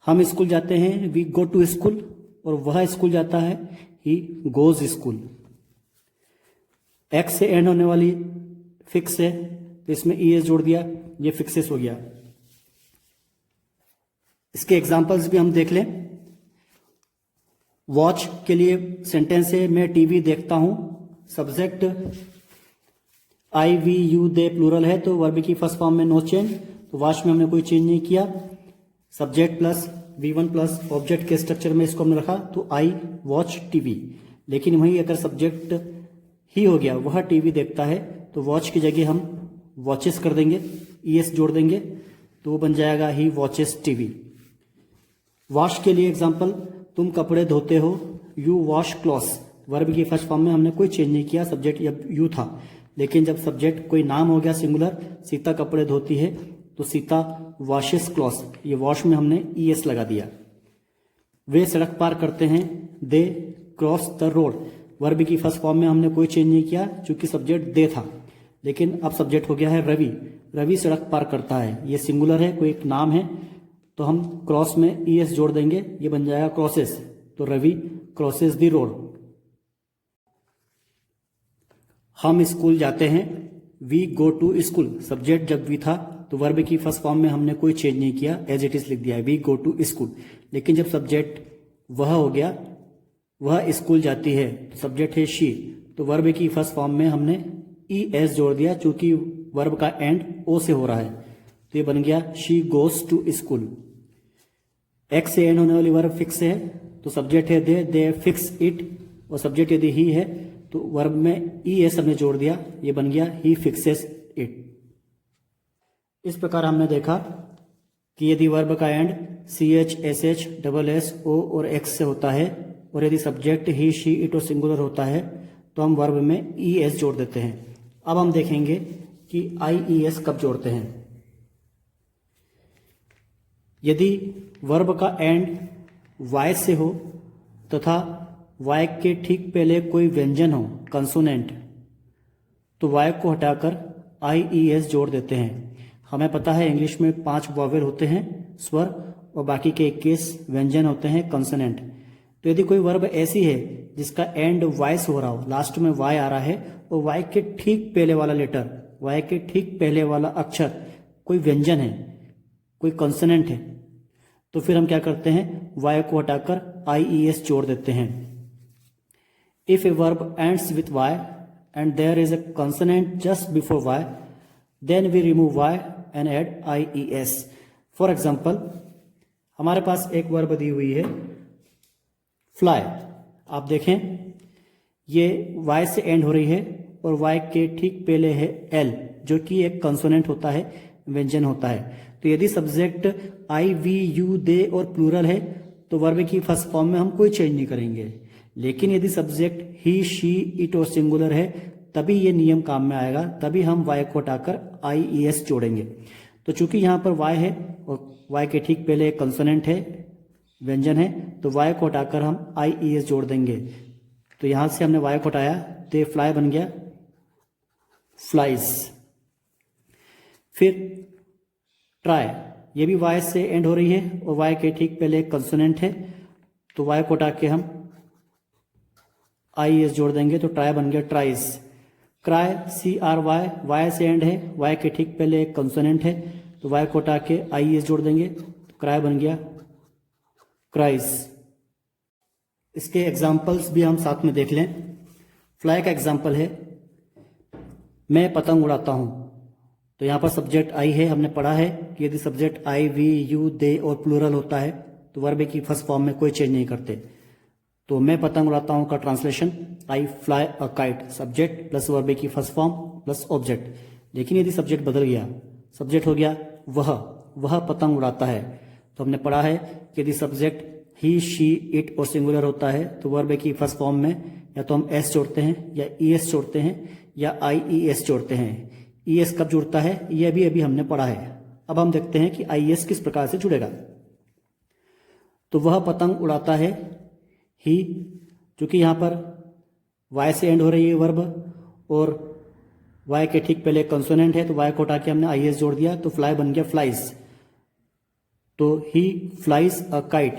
हम स्कूल जाते हैं, वी गो टू स्कूल, और वह स्कूल जाता है, ही गोज स्कूल। X से एंड होने वाली फिक्स है तो इसमें ES जोड़ दिया, ये फिक्सेस हो गया। इसके एग्जाम्पल्स भी हम देख लें। वॉच के लिए सेंटेंस है मैं टीवी देखता हूं। Subject I, we, you, they plural है तो वर्ब की फर्स्ट फॉर्म में नो चेंज, तो वॉच में हमने कोई चेंज नहीं किया। Subject plus V1 plus object के स्ट्रक्चर में इसको हमने रखा तो आई वॉच टीवी। लेकिन वहीं अगर सब्जेक्ट ही हो गया, वह टीवी देखता है, तो वॉच की जगह हम वॉचेस कर देंगे, ES जोड़ देंगे तो वो बन जाएगा ही वॉचेस टीवी। वॉश के लिए एग्जाम्पल तुम कपड़े धोते हो, यू वॉश क्लॉथ्स। वर्ब की फर्स्ट फॉर्म में हमने कोई चेंज नहीं किया, सब्जेक्ट यू था। लेकिन जब सब्जेक्ट कोई नाम हो गया सिंगुलर, सीता कपड़े धोती है तो सीता वॉशेस क्लॉथ्स, ये वॉश में हमने ES लगा दिया। वे सड़क पार करते हैं, they cross the road. Verb की फर्स्ट फॉर्म में हमने कोई चेंज नहीं किया क्योंकि सब्जेक्ट दे था। लेकिन अब सब्जेक्ट हो गया है रवि, रवि सड़क पार करता है, ये सिंगुलर है, कोई एक नाम है, तो हम क्रॉस में ES जोड़ देंगे, ये बन जाएगा क्रॉसेस, तो रवि क्रॉसेस द रोड। हम स्कूल जाते हैं, we go to school. Subject जब वी था तो वर्ब की फर्स्ट फॉर्म में हमने कोई चेंज नहीं किया, एज इट इज लिख दिया है, वी गो टू स्कूल। लेकिन जब सब्जेक्ट वह हो गया, वह स्कूल जाती है, तो सब्जेक्ट है शी, तो वर्ब की फर्स्ट फॉर्म में हमने ES जोड़ दिया चूंकि वर्ब का एंड O से हो रहा है, तो ये बन गया she goes to school. X से एंड होने वाली वर्ब फिक्स है, तो सब्जेक्ट है दे फिक्स इट, और सब्जेक्ट यदि ही है तो वर्ब में ES हमने जोड़ दिया, ये बन गया ही फिक्सेस इट। इस प्रकार हमने देखा कि यदि वर्ब का and CH, SH, SS, O और X से होता है और यदि सब्जेक्ट ही, शी, इट और सिंगुलर होता है तो हम वर्ब में ES जोड़ देते हैं। अब हम देखेंगे कि IES कब जोड़ते हैं। यदि वर्ब का एंड Y से हो तथा Y के ठीक पहले कोई व्यंजन हो, कंसोनेंट, तो Y को हटाकर IES जोड़ देते हैं। हमें पता है इंग्लिश में 5 वॉवेल होते हैं, स्वर, और बाकी के 21 व्यंजन होते हैं, कंसोनेंट। तो यदि कोई वर्ब ऐसी है जिसका एंड Y से हो रहा हो, लास्ट में Y आ रहा है और Y के ठीक पहले वाला लेटर, Y के ठीक पहले वाला अक्षर कोई व्यंजन है, कोई कंसोनेंट है, तो फिर हम क्या करते हैं, Y को हटाकर IES जोड़ देते हैं। If a verb ends with Y and there is a consonant just before Y, then we remove Y and add IES। For example, हमारे पास एक वर्ब दी हुई है फ्लाई। आप देखें ये Y से एंड हो रही है और Y के ठीक पहले है L, जो कि एक कंसोनेंट होता है, व्यंजन होता है। तो यदि सब्जेक्ट I, V, U, दे और प्लूरल है तो वर्ब की फर्स्ट फॉर्म में हम कोई चेंज नहीं करेंगे। लेकिन यदि सब्जेक्ट ही, शी, इट और सिंगुलर है तभी ये नियम काम में आएगा, तभी हम Y को हटाकर IES जोड़ेंगे। तो चूंकि यहाँ पर Y है और Y के ठीक पहले एक कंसोनेंट है, व्यंजन है, तो Y को हटाकर हम IES जोड़ देंगे। तो यहां से हमने Y को हटाया, दे फ्लाई बन गया फ्लाइज। फिर ट्राई, ये भी Y से एंड हो रही है और Y के ठीक पहले एक कंसोनेंट है, तो Y को हटा के हम IES जोड़ देंगे, तो ट्राई बन गया ट्राइज। क्राई, CRY, Y से एंड है, Y के ठीक पहले एक कंसोनेंट है, तो Y को हटा के IES जोड़ देंगे, तो क्राई बन गया क्राइज। इसके एग्जाम्पल्स भी हम साथ में देख लें। फ्लाई का एग्जाम्पल है मैं पतंग उड़ाता हूं, तो यहां पर सब्जेक्ट आई है। हमने पढ़ा है कि यदि सब्जेक्ट I, V, U, दे और प्लूरल होता है तो वर्ब की फर्स्ट फॉर्म में कोई चेंज नहीं करते। तो मैं पतंग उड़ाता हूं का translation I fly a kite, subject plus verb की फर्स्ट फॉर्म प्लस ऑब्जेक्ट। लेकिन यदि सब्जेक्ट बदल गया, सब्जेक्ट हो गया वह पतंग उड़ाता है, तो हमने पढ़ा है कि यदि सब्जेक्ट ही, शी, इट और सिंगुलर होता है तो वर्ब की फर्स्ट फॉर्म में या तो हम S जोड़ते हैं या ES जोड़ते हैं या IES जोड़ते हैं। ES कब जुड़ता है यह भी अभी हमने पढ़ा है। अब हम देखते हैं कि IES किस प्रकार से जुड़ेगा। तो वह पतंग उड़ाता है, ही, क्योंकि यहां पर Y से एंड हो रही है वर्ब और Y के ठीक पहले कंसोनेंट है, तो Y को हटा के हमने IES जोड़ दिया, तो फ्लाई बन गया फ्लाइज। तो ही फ्लाइज अ काइट,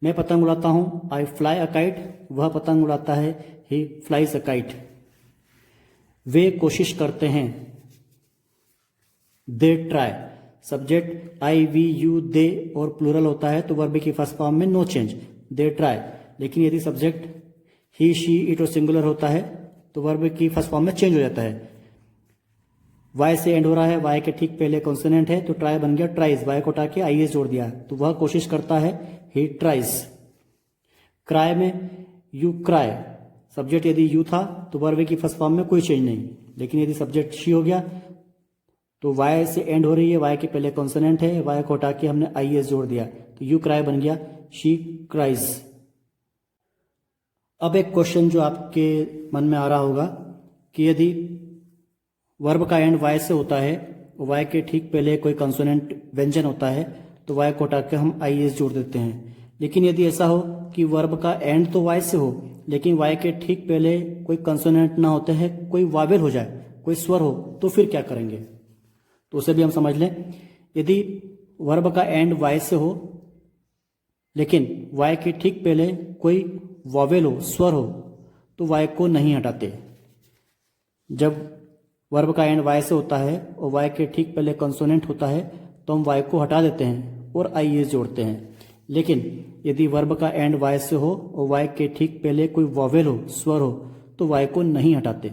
मैं पतंग उड़ाता हूं आई फ्लाई अ काइट, वह पतंग उड़ाता है ही फ्लाइज अ काइट। वे कोशिश करते हैं, they try, subject I, V, U, दे और प्लूरल होता है तो वर्ब की फर्स्ट फॉर्म में नो चेंज, दे ट्राई। लेकिन यदि सब्जेक्ट ही, शी, इट और सिंगुलर होता है तो वर्ब की फर्स्ट फॉर्म में चेंज हो जाता है। Y से एंड हो रहा है, Y के ठीक पहले कॉन्सोनेंट है, तो ट्राई बन गया ट्राइज, Y को हटा के IES जोड़ दिया, तो वह कोशिश करता है, ही ट्राइज। क्राई में यू क्राई, सब्जेक्ट यदि यू था तो वर्ब की फर्स्ट फॉर्म में कोई चेंज नहीं। लेकिन यदि सब्जेक्ट शी हो गया तो Y से एंड हो रही है, Y के पहले कॉन्सोनेंट है, Y को हटा के हमने IES जोड़ दिया, तो यू क्राई बन गया शी क्राइज। अब एक क्वेश्चन जो आपके मन में आ रहा होगा कि यदि वर्ब का एंड Y से होता है, Y के ठीक पहले कोई कंसोनेंट व्यंजन होता है, तो Y को हटा के हम IES जोड़ देते हैं। लेकिन यदि ऐसा हो कि वर्ब का एंड तो Y से हो लेकिन Y के ठीक पहले कोई कंसोनेंट ना होते हैं, कोई वावेल हो जाए, कोई स्वर हो, तो फिर क्या करेंगे, तो उसे भी हम समझ लें। यदि वर्ब का एंड Y से हो लेकिन Y के ठीक पहले कोई वावेल हो, स्वर हो, तो Y को नहीं हटाते। जब वर्ब का एंड Y से होता है और Y के ठीक पहले कंसोनेंट होता है तो हम Y को हटा देते हैं और IES जोड़ते हैं। लेकिन यदि वर्ब का एंड वाई से हो और वाई के ठीक पहले कोई वॉवेल हो, स्वर हो, तो वाई को नहीं हटाते,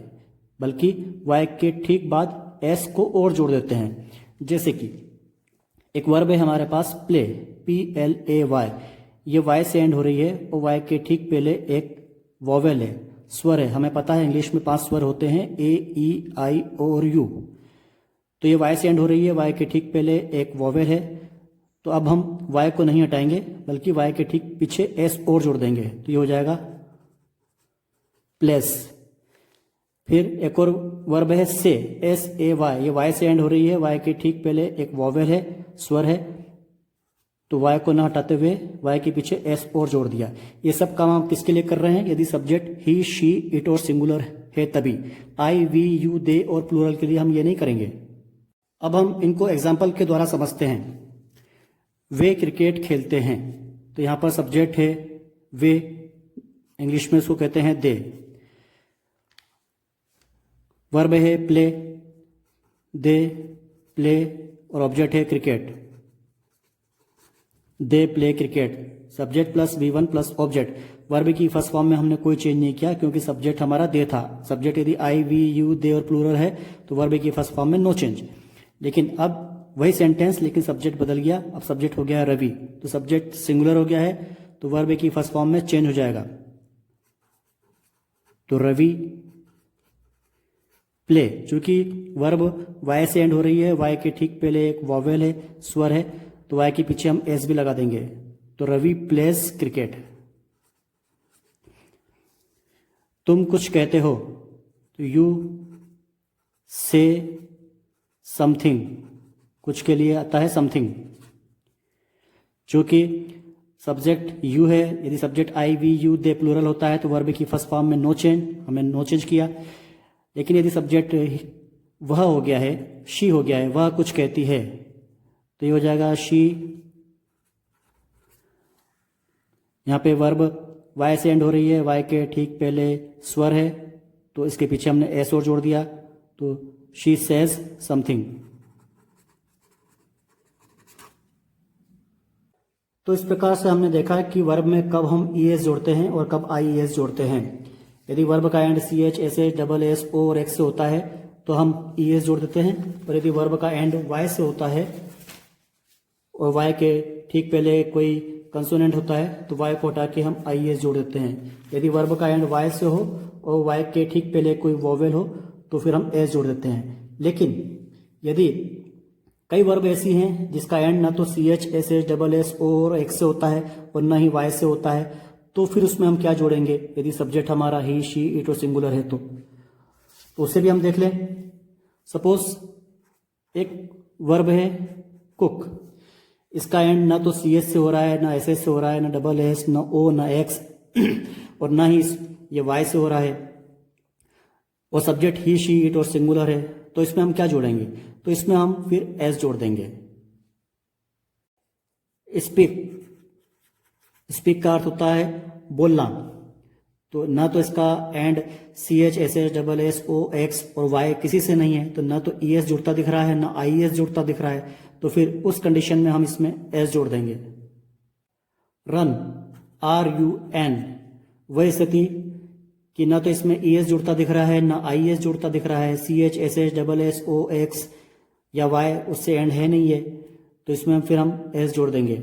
बल्कि वाई के ठीक बाद एस को और जोड़ देते हैं। जैसे कि एक वर्ब है हमारे पास प्ले, PLAY, ये वाई से एंड हो रही है और वाई के ठीक पहले एक वॉवेल है, स्वर है। हमें पता है इंग्लिश में 5 स्वर होते हैं, A, E, I, O और U। तो ये वाई से एंड हो रही है, वाई के ठीक पहले एक वॉवेल है, तो अब हम वाई को नहीं हटाएंगे बल्कि वाई के ठीक पीछे एस और जोड़ देंगे, तो ये हो जाएगा प्लेस। फिर एक और वर्ब है से, SAY, ये वाई से एंड हो रही है, वाई के ठीक पहले एक वॉवेल है, स्वर है, तो वाई को ना हटाते हुए वाई के पीछे एस और जोड़ दिया। ये सब काम हम किसके लिए कर रहे हैं? यदि सब्जेक्ट ही, शी, इट और सिंगुलर है तभी। आई, वी, यू, दे और प्लूरल के लिए हम ये नहीं करेंगे। अब हम इनको एग्जाम्पल के द्वारा समझते हैं। वे क्रिकेट खेलते हैं, तो यहां पर सब्जेक्ट है वे, इंग्लिश में उसको कहते हैं दे। वर्ब है प्ले, दे प्ले और ऑब्जेक्ट है cricket. They play cricket, subject plus V1 plus object. Verb की फर्स्ट फॉर्म में हमने कोई चेंज नहीं किया क्योंकि सब्जेक्ट हमारा दे था। सब्जेक्ट यदि आई, वी, यू, दे और प्लूरल है तो वर्ब की फर्स्ट फॉर्म में नो चेंज। लेकिन अब वही सेंटेंस, लेकिन सब्जेक्ट बदल गया। अब सब्जेक्ट हो गया है रवि, तो सब्जेक्ट सिंगुलर हो गया है, तो वर्ब की फर्स्ट फॉर्म में चेंज हो जाएगा। तो रवि प्ले, चूंकि वर्ब वाई से एंड हो रही है, वाई के ठीक पहले एक वॉवेल है, स्वर है, तो वाई के पीछे हम एस भी लगा देंगे, तो रवि प्लेज क्रिकेट। तुम कुछ कहते हो, तो यू से समथिंग, कुछ के लिए आता है समथिंग। चूंकि सब्जेक्ट यू है, यदि subject I, we, you, they plural होता है तो वर्ब की फर्स्ट फॉर्म में नो चेंज, हमने नो चेंज किया। लेकिन यदि सब्जेक्ट वह हो गया है, शी हो गया है, वह कुछ कहती है, तो ये हो जाएगा शी। यहां पे वर्ब वाई से एंड हो रही है, वाई के ठीक पहले स्वर है, तो इसके पीछे हमने एस और जोड़ दिया, तो शी सेज समथिंग। तो इस प्रकार से हमने देखा कि वर्ब में कब हम ES जोड़ते हैं और कब IES जोड़ते हैं। यदि वर्ब का and CH, SS, double S, O और X से होता है तो हम ES जोड़ देते हैं, और यदि वर्ब का एंड Y से होता है और Y के ठीक पहले कोई कंसोनेंट होता है तो Y को हटा के हम IES जोड़ देते हैं। यदि वर्ब का एंड Y से हो और Y के ठीक पहले कोई वोवेल हो तो फिर हम S जोड़ देते हैं। लेकिन यदि कई वर्ब ऐसी हैं जिसका एंड ना तो CH, SS, double S, O और X से होता है और ना ही Y से होता है, तो फिर उसमें हम क्या जोड़ेंगे? यदि सब्जेक्ट हमारा ही, शी, इट और सिंगुलर है तो उसे भी हम देख लें। सपोज एक वर्ब है कुक, इसका एंड ना तो CH से हो रहा है, ना SS से हो रहा है, ना डबल S, ना O, ना X और ना ही ये Y से हो रहा है, और सब्जेक्ट ही, शी, इट और सिंगुलर है, तो इसमें हम क्या जोड़ेंगे? तो इसमें हम फिर एस जोड़ देंगे। स्पीक, स्पीक का अर्थ होता है बोलना, तो ना तो इसका and CH, SS, double S, O, X और Y किसी से नहीं है, तो ना तो ES जुड़ता दिख रहा है, ना IES जुड़ता दिख रहा है, तो फिर उस कंडीशन में हम इसमें एस जोड़ देंगे। रन, RUN, वही स्थिति कि ना तो इसमें ES जुड़ता दिख रहा है, ना IES जुड़ता दिख रहा है, CH, SS, double S, O, X या Y उससे एंड है नहीं है, तो इसमें फिर हम एस जोड़ देंगे।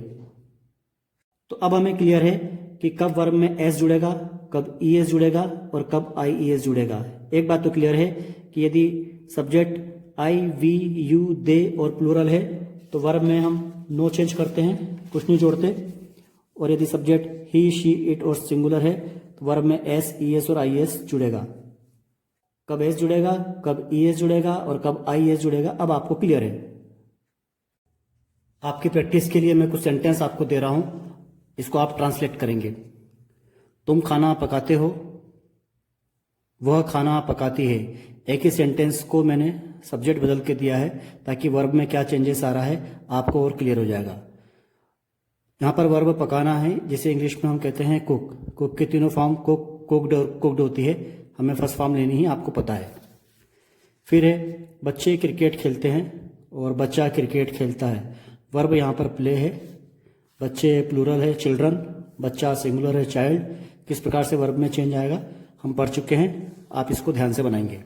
तो अब हमें क्लियर है कि कब वर्ब में एस जुड़ेगा, कब ES जुड़ेगा और कब IES जुड़ेगा। एक बात तो क्लियर है कि यदि सब्जेक्ट I, V, U, दे और प्लूरल है तो वर्ब में हम नो चेंज करते हैं, कुछ नहीं जोड़ते, और यदि सब्जेक्ट ही, शी, इट और सिंगुलर है तो वर्ब में S, ES और IES जुड़ेगा। कब एस जुड़ेगा, कब ES जुड़ेगा और कब IES जुड़ेगा, अब आपको क्लियर है। आपकी प्रैक्टिस के लिए मैं कुछ सेंटेंस आपको दे रहा हूं, इसको आप ट्रांसलेट करेंगे। तुम खाना पकाते हो, वह खाना पकाती है। एक ही सेंटेंस को मैंने सब्जेक्ट बदल के दिया है ताकि वर्ब में क्या चेंजेस आ रहा है आपको और क्लियर हो जाएगा। यहाँ पर वर्ब पकाना है, जिसे इंग्लिश में हम कहते हैं कुक। कुक के तीनों फॉर्म कुक, कुक्ड और कुक्ड होती है, हमें फर्स्ट फॉर्म लेनी है, आपको पता है। फिर है बच्चे क्रिकेट खेलते हैं और बच्चा क्रिकेट खेलता है। वर्ब यहाँ पर प्ले है, बच्चे प्लूरल है चिल्ड्रन, बच्चा सिंगुलर है चाइल्ड, किस प्रकार से वर्ब में चेंज आएगा हम पढ़ चुके हैं, आप इसको ध्यान से बनाएंगे।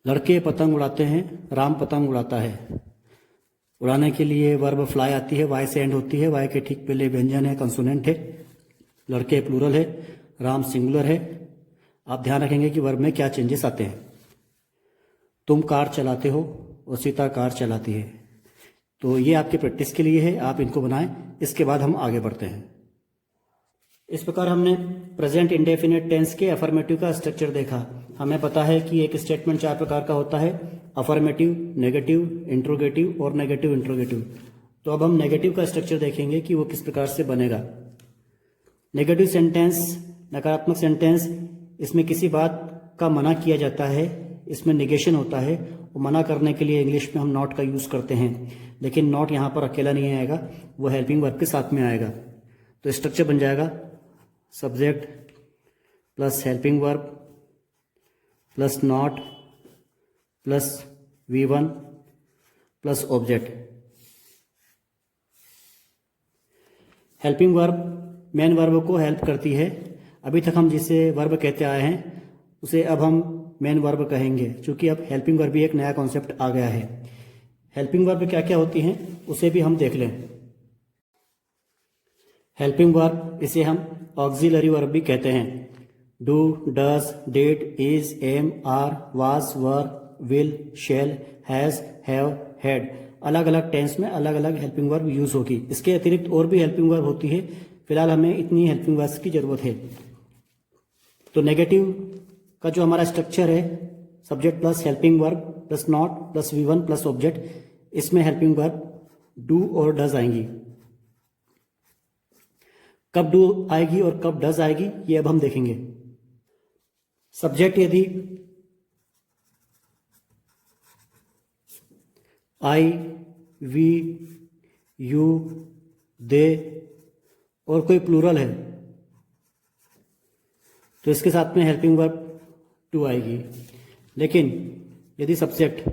लड़के पतंग उड़ाते हैं, राम पतंग उड़ाता है। उड़ाने के लिए वर्ब फ्लाई आती है, वाई से एंड होती है, वाई के ठीक पहले व्यंजन है, कंसोनेंट है। लड़के प्लूरल है, राम सिंगुलर है। आप ध्यान रखेंगे कि वर्ब में क्या चेंजेस आते हैं। तुम कार चलाते हो और सीता कार चलाती है। तो ये आपकी प्रैक्टिस के लिए है, आप इनको बनाएं, इसके बाद हम आगे बढ़ते हैं। इस प्रकार हमने प्रेजेंट इंडेफिनिट टेंस के अफर्मेटिव का स्ट्रक्चर देखा। हमें पता है कि एक स्टेटमेंट 4 प्रकार का होता है, अफर्मेटिव, नेगेटिव, इंट्रोगेटिव और नेगेटिव इंट्रोगेटिव। तो अब हम नेगेटिव का स्ट्रक्चर देखेंगे कि वो किस प्रकार से बनेगा। नेगेटिव सेंटेंस, नकारात्मक सेंटेंस, इसमें किसी बात का मना किया जाता है, इसमें निगेशन होता है। और मना करने के लिए इंग्लिश में हम नॉट का यूज करते हैं, लेकिन नॉट यहाँ पर अकेला नहीं आएगा, वो हेल्पिंग वर्ब के साथ में आएगा। तो स्ट्रक्चर बन जाएगा subject plus helping verb plus not plus V1 plus object. Helping verb main verb को हेल्प करती है। अभी तक हम जिसे वर्ब कहते आए हैं उसे अब हम मेन वर्ब कहेंगे, क्योंकि अब हेल्पिंग वर्ब भी एक नया कॉन्सेप्ट आ गया है। हेल्पिंग वर्ब क्या क्या होती हैं उसे भी हम देख लें। हेल्पिंग वर्ब, इसे हम ऑक्सिलरी वर्ब भी कहते हैं। Do, does, did, is, am, are, was, were, will, shall, has, have, had, अलग अलग टेंस में अलग अलग हेल्पिंग वर्ब यूज होगी। इसके अतिरिक्त और भी हेल्पिंग वर्ब होती है, फिलहाल हमें इतनी हेल्पिंग वर्ब्स की जरूरत है। तो नेगेटिव का जो हमारा स्ट्रक्चर है, subject plus helping verb plus not plus V1 plus object, इसमें हेल्पिंग वर्ब डू और डज आएंगी। कब डू आएगी और कब डज आएगी ये अब हम देखेंगे। सब्जेक्ट यदि आई, वी, यू, दे और कोई प्लूरल है तो इसके साथ में हेल्पिंग वर्ब टू आएगी। लेकिन यदि सब्जेक्ट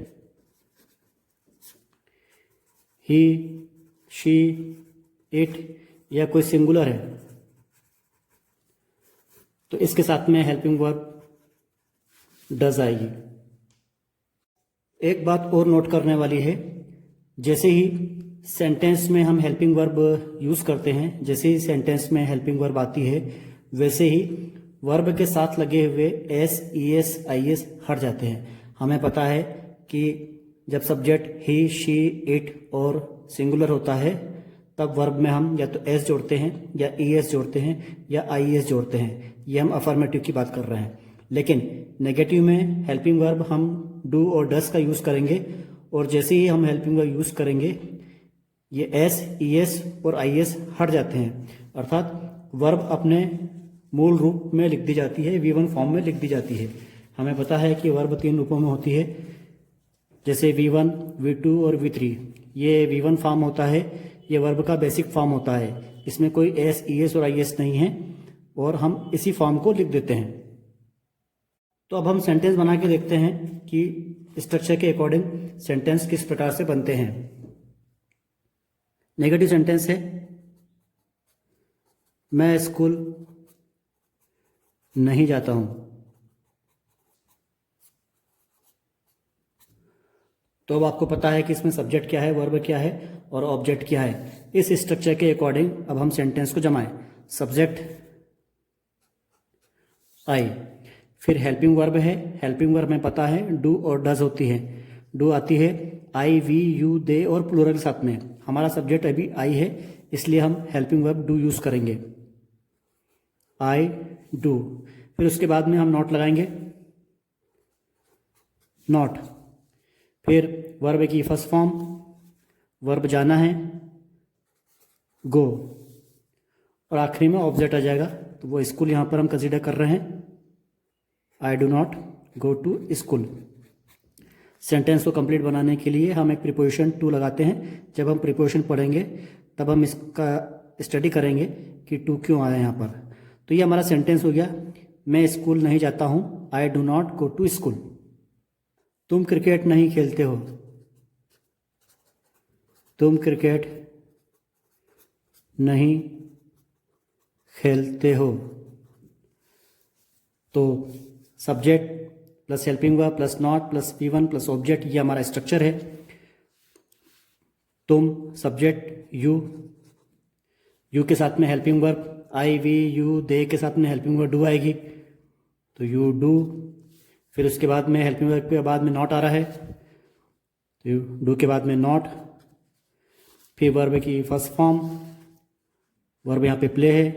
ही, शी, इट या कोई सिंगुलर है तो इसके साथ में हेल्पिंग वर्ब डज आएगी। एक बात और नोट करने वाली है, जैसे ही सेंटेंस में हम हेल्पिंग वर्ब यूज करते हैं, जैसे ही सेंटेंस में हेल्पिंग वर्ब आती है, वैसे ही वर्ब के साथ लगे हुए एस, ईएस, आईएस हट जाते हैं। हमें पता है कि जब सब्जेक्ट ही, शी, इट और सिंगुलर होता है तब वर्ब में हम या तो एस जोड़ते हैं या ईएस जोड़ते हैं या आईएस जोड़ते हैं। ये हम अफर्मेटिव की बात कर रहे हैं। लेकिन नेगेटिव में हेल्पिंग वर्ब हम डू और डस का यूज करेंगे, और जैसे ही हम हेल्पिंग वर्ब यूज करेंगे ये एस, ईएस और आईएस हट जाते हैं, अर्थात वर्ब अपने मूल रूप में लिख दी जाती है, V1 फॉर्म में लिख दी जाती है। हमें पता है कि वर्ब 3 रूपों में होती है, जैसे V1, V2 और V3। ये V1 फॉर्म होता है, ये वर्ब का बेसिक फॉर्म होता है, इसमें कोई एस, ईएस और आईएस नहीं है और हम इसी फॉर्म को लिख देते हैं। तो अब हम सेंटेंस बना के देखते हैं कि स्ट्रक्चर के अकॉर्डिंग सेंटेंस किस प्रकार से बनते हैं। नेगेटिव सेंटेंस है, मैं स्कूल नहीं जाता हूं। तो अब आपको पता है कि इसमें सब्जेक्ट क्या है, वर्ब क्या है और ऑब्जेक्ट क्या है। इस स्ट्रक्चर के अकॉर्डिंग अब हम सेंटेंस को जमाएं। सब्जेक्ट आई, फिर हेल्पिंग वर्ब है, हेल्पिंग वर्ब में पता है डू और डज होती है। डू आती है आई, वी, यू, दे और प्लूरल के साथ में। हमारा सब्जेक्ट अभी आई है, इसलिए हम हेल्पिंग वर्ब डू यूज करेंगे, आई डू। फिर उसके बाद में हम नॉट लगाएंगे, नॉट। फिर वर्ब की फर्स्ट फॉर्म, वर्ब जाना है, गो, और आखिरी में ऑब्जेक्ट आ जाएगा। तो वो स्कूल यहां पर हम कंसीडर कर रहे हैं, I do not go to school. Sentence को कंप्लीट बनाने के लिए हम एक प्रीपोजिशन टू लगाते हैं। जब हम प्रीपोजिशन पढ़ेंगे तब हम इसका स्टडी करेंगे कि टू क्यों आया यहाँ पर। तो ये हमारा सेंटेंस हो गया, मैं स्कूल नहीं जाता हूँ, I do not go to school. तुम क्रिकेट नहीं खेलते हो, तुम क्रिकेट नहीं खेलते हो। तो subject plus helping verb plus not plus V1 plus object, ये हमारा स्ट्रक्चर है। तुम सब्जेक्ट यू के साथ में helping verb I we you they के साथ में हेल्पिंग वर्ब डू आएगी, तो यू डू। फिर उसके बाद में हेल्पिंग वर्ब के बाद में नॉट आ रहा है, तो यू डू के बाद में नॉट। फिर वर्ब की फर्स्ट फॉर्म, वर्ब यहाँ पे प्ले है,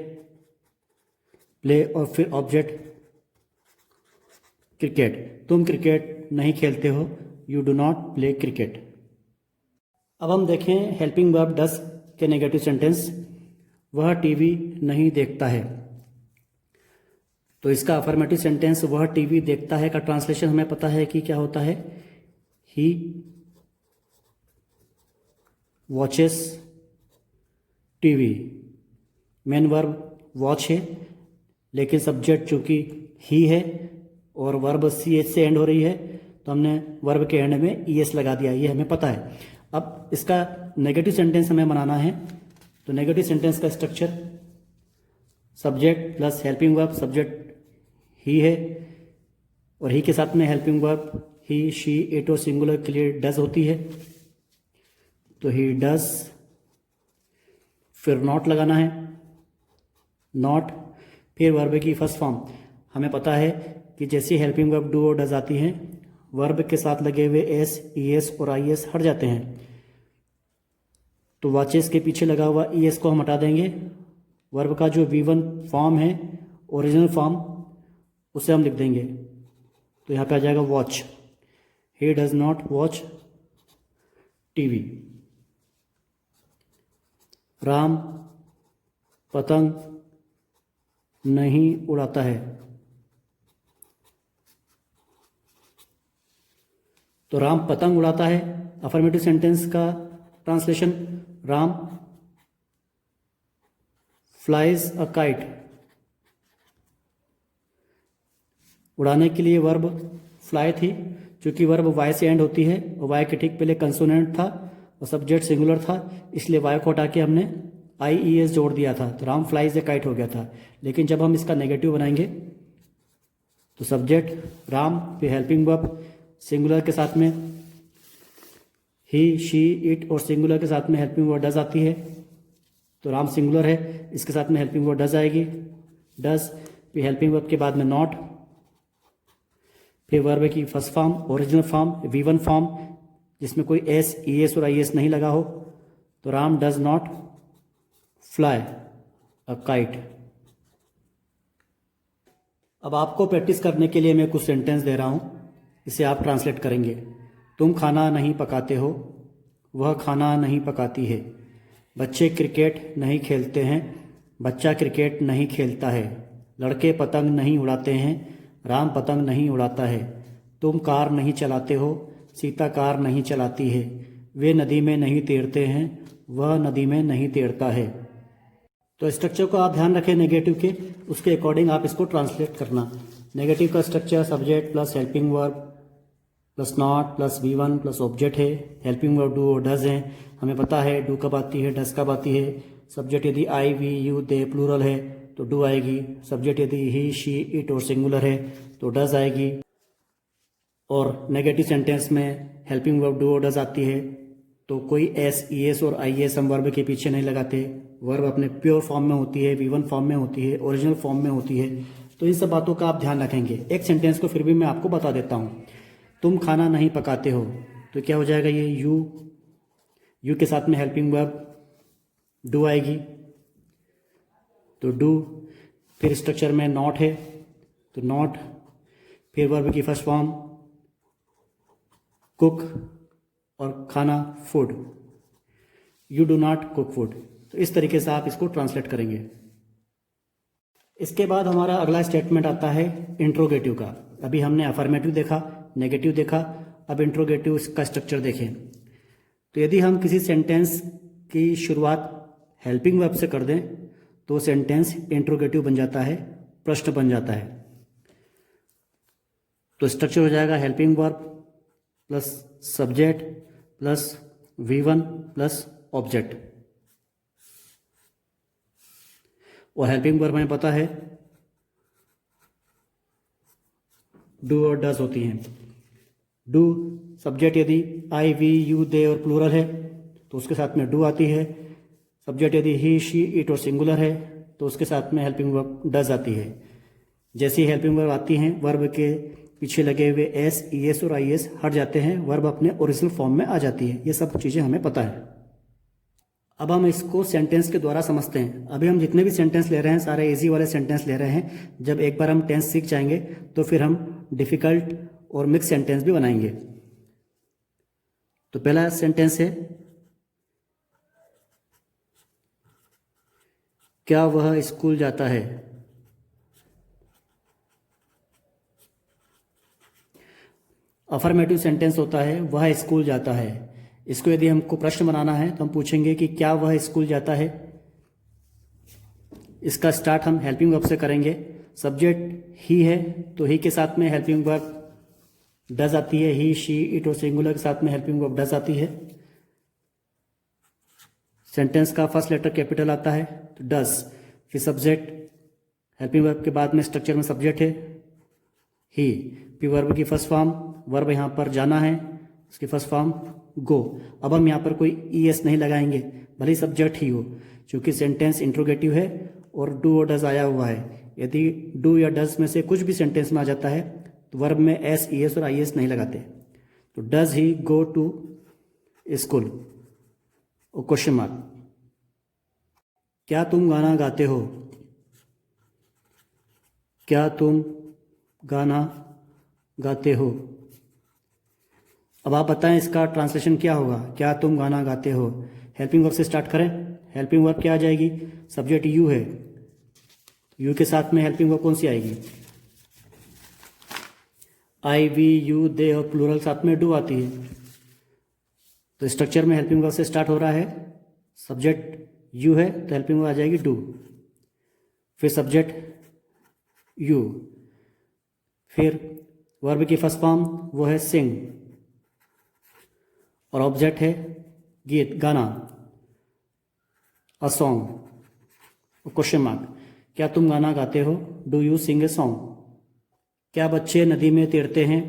प्ले, और फिर ऑब्जेक्ट क्रिकेट। तुम क्रिकेट नहीं खेलते हो, you do not play cricket. अब हम देखें हेल्पिंग वर्ब डस के नेगेटिव सेंटेंस। वह टीवी नहीं देखता है। तो इसका अफर्मेटिव सेंटेंस वह टीवी देखता है का ट्रांसलेशन हमें पता है कि क्या होता है, he watches TV. Main verb watch है, लेकिन सब्जेक्ट चूंकि ही है और वर्ब CH से एंड हो रही है, तो हमने वर्ब के एंड में ES लगा दिया, ये हमें पता है। अब इसका नेगेटिव सेंटेंस हमें बनाना है। तो नेगेटिव सेंटेंस का structure subject plus helping verb, subject he है और ही के साथ में helping verb he she it और सिंगुलर के लिए डज होती है, तो ही डज। फिर नॉट लगाना है, नॉट। फिर वर्ब की फर्स्ट फॉर्म, हमें पता है कि जैसी हेल्पिंग वर्ब डू और डज आती हैं, वर्ब के साथ लगे हुए एस, ES और IS हट जाते हैं। तो वॉचेस के पीछे लगा हुआ ES को हम हटा देंगे। वर्ब का जो V1 फॉर्म है, ओरिजिनल फॉर्म, उसे हम लिख देंगे, तो यहाँ पे आ जाएगा watch. He does not watch TV. Ram पतंग नहीं उड़ाता है। तो राम पतंग उड़ाता है। अफर्मेटिव सेंटेंस का translation, Ram flies a kite. उड़ाने के लिए वर्ब फ्लाई थी, क्योंकि वर्ब वाई से एंड होती है और वाई के ठीक पहले कंसोनेंट था और सब्जेक्ट सिंगुलर था, इसलिए वाई को हटा के हमने IES जोड़ दिया था, तो राम फ्लाइज ए काइट हो गया था। लेकिन जब हम इसका नेगेटिव बनाएंगे तो सब्जेक्ट राम, फिर हेल्पिंग वर्ब सिंगुलर के साथ में ही, शी, इट और सिंगुलर के साथ में हेल्पिंग वर्ब डज आती है, तो राम सिंगुलर है, इसके साथ में हेल्पिंग वर्ब डज आएगी, डज। फिर हेल्पिंग वर्ब के बाद में नॉट। फिर वर्ब की first form, original form, V1 form, जिसमें कोई S, ES और IS नहीं लगा हो, तो Ram does not fly a kite. अब आपको प्रैक्टिस करने के लिए मैं कुछ सेंटेंस दे रहा हूँ, इसे आप ट्रांसलेट करेंगे। तुम खाना नहीं पकाते हो, वह खाना नहीं पकाती है। बच्चे क्रिकेट नहीं खेलते हैं, बच्चा क्रिकेट नहीं खेलता है। लड़के पतंग नहीं उड़ाते हैं, राम पतंग नहीं उड़ाता है। तुम कार नहीं चलाते हो, सीता कार नहीं चलाती है। वे नदी में नहीं तैरते हैं, वह नदी में नहीं तैरता है। तो स्ट्रक्चर को आप ध्यान रखें नेगेटिव के, उसके अकॉर्डिंग आप इसको ट्रांसलेट करना। नेगेटिव का structure subject plus helping verb plus not plus V1 plus object है। हेल्पिंग वर्ब डू और डज है, हमें पता है डू कब आती है, डज कब आती है। सब्जेक्ट यदि आई, वी, यू, दे प्लूरल है तो डू आएगी। सब्जेक्ट यदि ही, शी, इट और सिंगुलर है तो डज आएगी। और नेगेटिव सेंटेंस में हेल्पिंग वर्ब डू और डज आती है तो कोई S, ES और IS हम वर्ब के पीछे नहीं लगाते। वर्ब अपने प्योर फॉर्म में होती है, V1 फॉर्म में होती है, ओरिजिनल फॉर्म में होती है। तो इन सब बातों का आप ध्यान रखेंगे। एक सेंटेंस को फिर भी मैं आपको बता देता हूँ। तुम खाना नहीं पकाते हो, तो क्या हो जाएगा, ये यू के साथ में हेल्पिंग वर्ब डू आएगी, तो डू। फिर स्ट्रक्चर में नॉट है तो नॉट। फिर वर्ब की फर्स्ट फॉर्म कुक और खाना food, you do not cook food. तो इस तरीके से आप इसको ट्रांसलेट करेंगे। इसके बाद हमारा अगला स्टेटमेंट आता है इंट्रोगेटिव का। अभी हमने अफर्मेटिव देखा, नेगेटिव देखा, अब इंट्रोगेटिव का स्ट्रक्चर देखें। तो यदि हम किसी सेंटेंस की शुरुआत हेल्पिंग वर्ब से कर दें तो सेंटेंस इंट्रोगेटिव बन जाता है, प्रश्न बन जाता है। तो स्ट्रक्चर हो जाएगा helping verb plus subject plus V1 plus object. और हेल्पिंग वर्ब हमें पता है डू और डज होती हैं। डू सब्जेक्ट यदि आई वी यू दे और प्लूरल है तो उसके साथ में डू आती है। सब्जेक्ट यदि ही शी इट और सिंगुलर है तो उसके साथ में हेल्पिंग वर्ब डज आती है। जैसी हेल्पिंग वर्ब आती हैं वर्ब के पीछे लगे हुए एस ई एस और आई एस हट जाते हैं, वर्ब अपने ओरिजिनल फॉर्म में आ जाती है। ये सब चीज़ें हमें पता है। अब हम इसको सेंटेंस के द्वारा समझते हैं। अभी हम जितने भी सेंटेंस ले रहे हैं सारे इजी वाले सेंटेंस ले रहे हैं। जब एक बार हम टेंस सीख जाएंगे तो फिर हम डिफ़िकल्ट और मिक्स सेंटेंस भी बनाएंगे। तो पहला सेंटेंस है, क्या वह स्कूल जाता है। अफर्मेटिव सेंटेंस होता है वह स्कूल जाता है। इसको यदि हमको प्रश्न बनाना है तो हम पूछेंगे कि क्या वह स्कूल जाता है। इसका स्टार्ट हम हेल्पिंग वर्ब से करेंगे। सब्जेक्ट ही है तो ही के साथ में हेल्पिंग वर्ब डज आती है। ही शी इट और सिंगुलर के साथ में हेल्पिंग वर्ब डज आती है। सेंटेंस का फर्स्ट लेटर कैपिटल आता है तो डज। फिर सब्जेक्ट, हेल्पिंग वर्ब के बाद में स्ट्रक्चर में सब्जेक्ट है ही। फिर वर्ब की फर्स्ट फॉर्म, वर्ब यहाँ पर जाना है, उसकी फर्स्ट फॉर्म गो। अब हम यहाँ पर कोई ई एस नहीं लगाएंगे भले ही सब्जेक्ट ही हो, क्योंकि सेंटेंस इंट्रोगेटिव है और डू और डज आया हुआ है। यदि डू या डज में से कुछ भी सेंटेंस में आ जाता है तो वर्ब में एस ई एस और आई एस नहीं लगाते। तो does he go to school और क्वेश्चन मार्क। क्या तुम गाना गाते हो। क्या तुम गाना गाते हो। अब आप बताएं इसका ट्रांसलेशन क्या होगा। क्या तुम गाना गाते हो। हेल्पिंग वर्ब से स्टार्ट करें। हेल्पिंग वर्ब क्या आ जाएगी, सब्जेक्ट यू है, यू के साथ में हेल्पिंग वर्ब कौन सी आएगी, आई वी यू दे और प्लूरल साथ में डू आती है। तो स्ट्रक्चर में हेल्पिंग वर्ब से स्टार्ट हो रहा है। सब्जेक्ट यू है तो हेल्पिंग वर्ब आ जाएगी डू। फिर सब्जेक्ट यू, फिर वर्ब की फर्स्ट फॉर्म वो है सिंग और ऑब्जेक्ट है गीत, गाना, अ सॉन्ग और क्वेश्चन मार्क। क्या तुम गाना गाते हो, do you sing a song. क्या बच्चे नदी में तैरते हैं।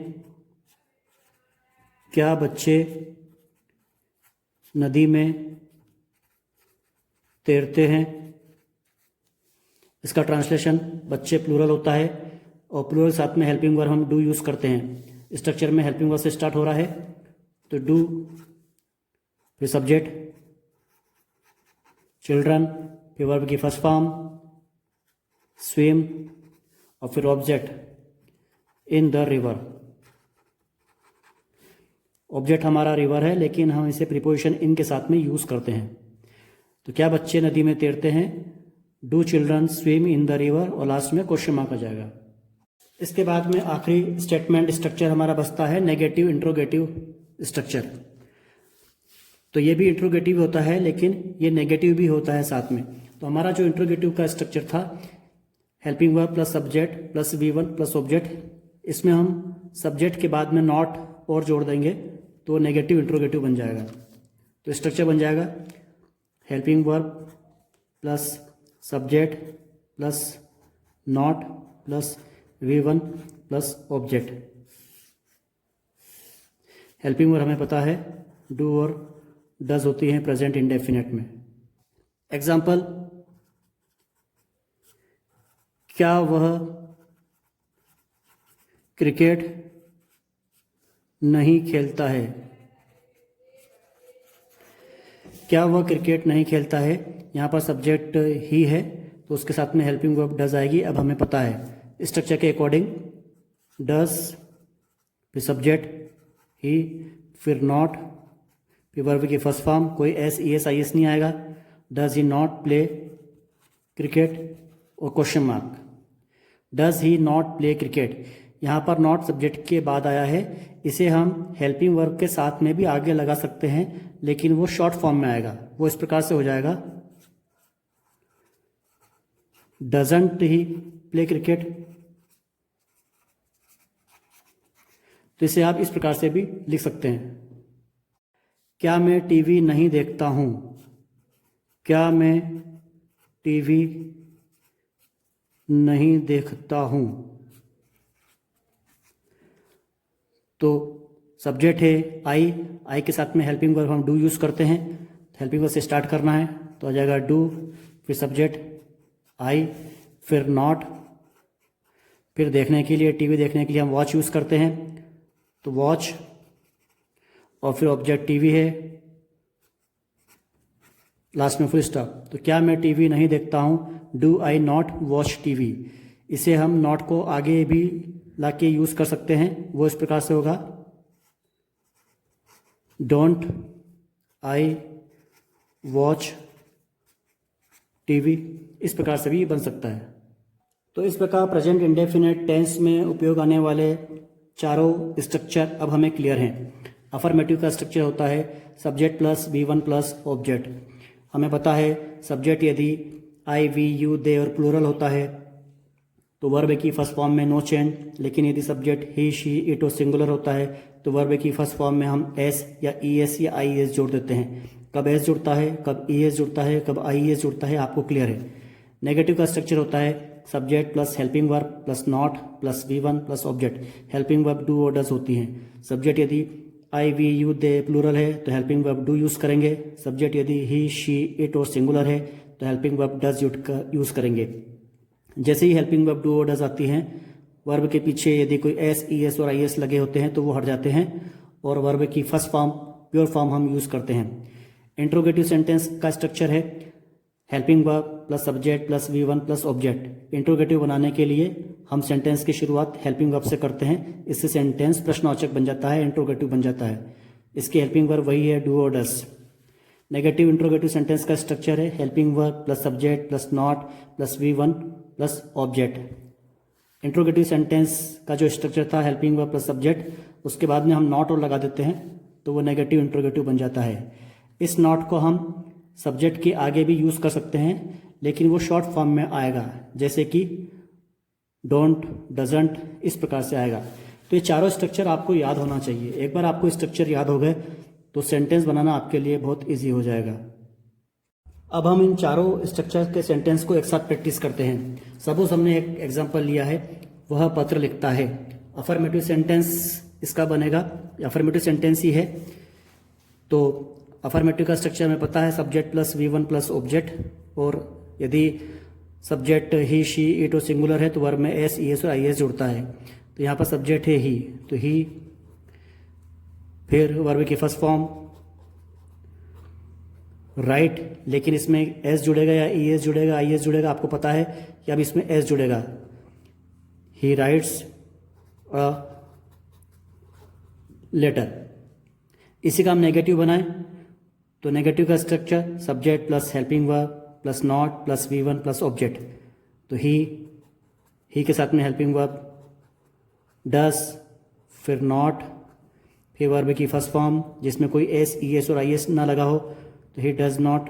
क्या बच्चे नदी में तैरते हैं। इसका ट्रांसलेशन, बच्चे प्लूरल होता है और प्लूरल साथ में हेल्पिंग वर्ब हम डू यूज करते हैं। स्ट्रक्चर में हेल्पिंग वर्ब से स्टार्ट हो रहा है तो डू, फिर सब्जेक्ट चिल्ड्रन, फिर वर्ब की फर्स्ट फॉर्म स्विम और फिर object in the river. Object हमारा रिवर है लेकिन हम इसे प्रीपोजिशन इन के साथ में यूज करते हैं। तो क्या बच्चे नदी में तैरते हैं, do children swim in the river और लास्ट में क्वेश्चन मार्क आ जाएगा। इसके बाद में आखिरी स्टेटमेंट स्ट्रक्चर हमारा बचता है नेगेटिव इंट्रोगेटिव स्ट्रक्चर। तो ये भी इंट्रोगेटिव होता है लेकिन ये नेगेटिव भी होता है साथ में। तो हमारा जो इंट्रोगेटिव का स्ट्रक्चर था, helping verb plus subject plus V1 plus object, इसमें हम सब्जेक्ट के बाद में नॉट और जोड़ देंगे तो नेगेटिव इंट्रोगेटिव बन जाएगा। तो स्ट्रक्चर बन जाएगा helping verb plus subject plus not plus V1 plus object. Helping verb हमें पता है डू और डज होती हैं प्रेजेंट इंडेफिनिट में। एग्जाम्पल, क्या वह क्रिकेट नहीं खेलता है। क्या वह क्रिकेट नहीं खेलता है, यहाँ पर सब्जेक्ट ही है तो उसके साथ में हेल्पिंग वर्ब डज आएगी। अब हमें पता है स्ट्रक्चर के अकॉर्डिंग डज, फिर सब्जेक्ट ही, फिर नॉट, फिर वर्ब की फर्स्ट फॉर्म, कोई S E S I S नहीं आएगा, does he not play cricket और question mark. Does he not play cricket, यहाँ पर नॉट सब्जेक्ट के बाद आया है, इसे हम हेल्पिंग वर्ब के साथ में भी आगे लगा सकते हैं लेकिन वो शॉर्ट फॉर्म में आएगा। वो इस प्रकार से हो जाएगा डजंट ही प्ले क्रिकेट। तो इसे आप इस प्रकार से भी लिख सकते हैं। क्या मैं टीवी नहीं देखता हूं। क्या मैं टीवी नहीं देखता हूँ। तो सब्जेक्ट है आई के साथ में हेल्पिंग वर्ब हम डू यूज़ करते हैं। हेल्पिंग वर्ब से स्टार्ट करना है तो आ जाएगा डू, फिर सब्जेक्ट आई, फिर नॉट, फिर देखने के लिए, टीवी देखने के लिए हम वॉच यूज़ करते हैं तो वॉच, और फिर ऑब्जेक्ट टीवी है, लास्ट में फुल स्टॉप। तो क्या मैं टीवी नहीं देखता हूँ, do I not watch TV. इसे हम नॉट को आगे भी ला के यूज़ कर सकते हैं, वो इस प्रकार से होगा डोंट आई वॉच टीवी, इस प्रकार से भी बन सकता है। तो इस प्रकार प्रेजेंट इंडेफिनिट टेंस में उपयोग आने वाले चारों स्ट्रक्चर अब हमें क्लियर हैं। अफर्मेटिव का स्ट्रक्चर होता है subject plus V1 plus object. हमें पता है सब्जेक्ट यदि आई, वी, यू, दे और प्लूरल होता है तो वर्ब की फर्स्ट फॉर्म में नो चेंज, लेकिन यदि सब्जेक्ट ही, शी, इट और सिंगुलर होता है तो वर्ब की फर्स्ट फॉर्म में हम एस या ईएस या आईएस जोड़ देते हैं। कब एस जुड़ता है, कब ईएस जुड़ता है, कब आईएस जुड़ता है, आपको क्लियर है। नेगेटिव का स्ट्रक्चर होता है subject plus helping verb plus not plus V1 plus object. Helping verb do और डज होती हैं। सब्जेक्ट यदि आई, वी, यू, दे प्लूरल है तो हेल्पिंग वर्ब डू यूज़ करेंगे। सब्जेक्ट यदि ही, शी, इट और सिंगुलर है तो हेल्पिंग वर्ब डज यूज़ करेंगे। जैसे ही हेल्पिंग वर्ब डू और डज आती हैं, वर्ब के पीछे यदि कोई एस, ई एस और आई एस लगे होते हैं तो वो हट जाते हैं और वर्ब की फर्स्ट फॉर्म प्योर फॉर्म हम यूज़ करते हैं। इंट्रोगेटिव सेंटेंस का स्ट्रक्चर है helping verb plus subject plus V1 plus object. Interrogative बनाने के लिए हम सेंटेंस की शुरुआत हेल्पिंग वर्ब से करते हैं, इससे सेंटेंस प्रश्नवाचक बन जाता है, इंट्रोगेटिव बन जाता है। इसकी हेल्पिंग वर्ब वही है डू और डज। नेगेटिव इंट्रोगेटिव सेंटेंस का स्ट्रक्चर है helping verb plus subject plus not plus V1 plus object. Interrogative sentence का जो स्ट्रक्चर था हेल्पिंग वर्ब प्लस सब्जेक्ट, उसके बाद में हम नॉट और लगा देते हैं तो वो नेगेटिव इंट्रोगेटिव बन जाता है। इस नॉट को हम सब्जेक्ट के आगे भी यूज़ कर सकते हैं, लेकिन वो शॉर्ट फॉर्म में आएगा, जैसे कि डोंट, डजंट, इस प्रकार से आएगा। तो ये चारों स्ट्रक्चर आपको याद होना चाहिए। एक बार आपको स्ट्रक्चर याद हो गए तो सेंटेंस बनाना आपके लिए बहुत इजी हो जाएगा। अब हम इन चारों स्ट्रक्चर के सेंटेंस को एक साथ प्रैक्टिस करते हैं। सपोज हमने एक एग्जांपल लिया है, वह पत्र लिखता है। अफर्मेटिव सेंटेंस इसका बनेगा, अफर्मेटिव सेंटेंस ही है। तो अफर्मेटिव का स्ट्रक्चर हमें पता है subject plus V1 plus object, और यदि सब्जेक्ट ही, शी, इट और सिंगुलर है तो वर्ब में एस, ई एस और आई एस जुड़ता है। तो यहाँ पर सब्जेक्ट है ही, तो ही, फिर वर्ब की फर्स्ट फॉर्म राइट, लेकिन इसमें एस जुड़ेगा या ई एस जुड़ेगा, आई एस जुड़ेगा, आपको पता है कि अब इसमें एस जुड़ेगा। He writes a letter. इसी का हम नेगेटिव बनाएं तो नेगेटिव का structure subject plus helping verb plus not plus V1 plus object. तो ही के साथ में हेल्पिंग वर्ब डस, फिर नॉट, फिर वर्ब की फर्स्ट फॉर्म जिसमें कोई एस, ई एस और आई एस ना लगा हो तो he does not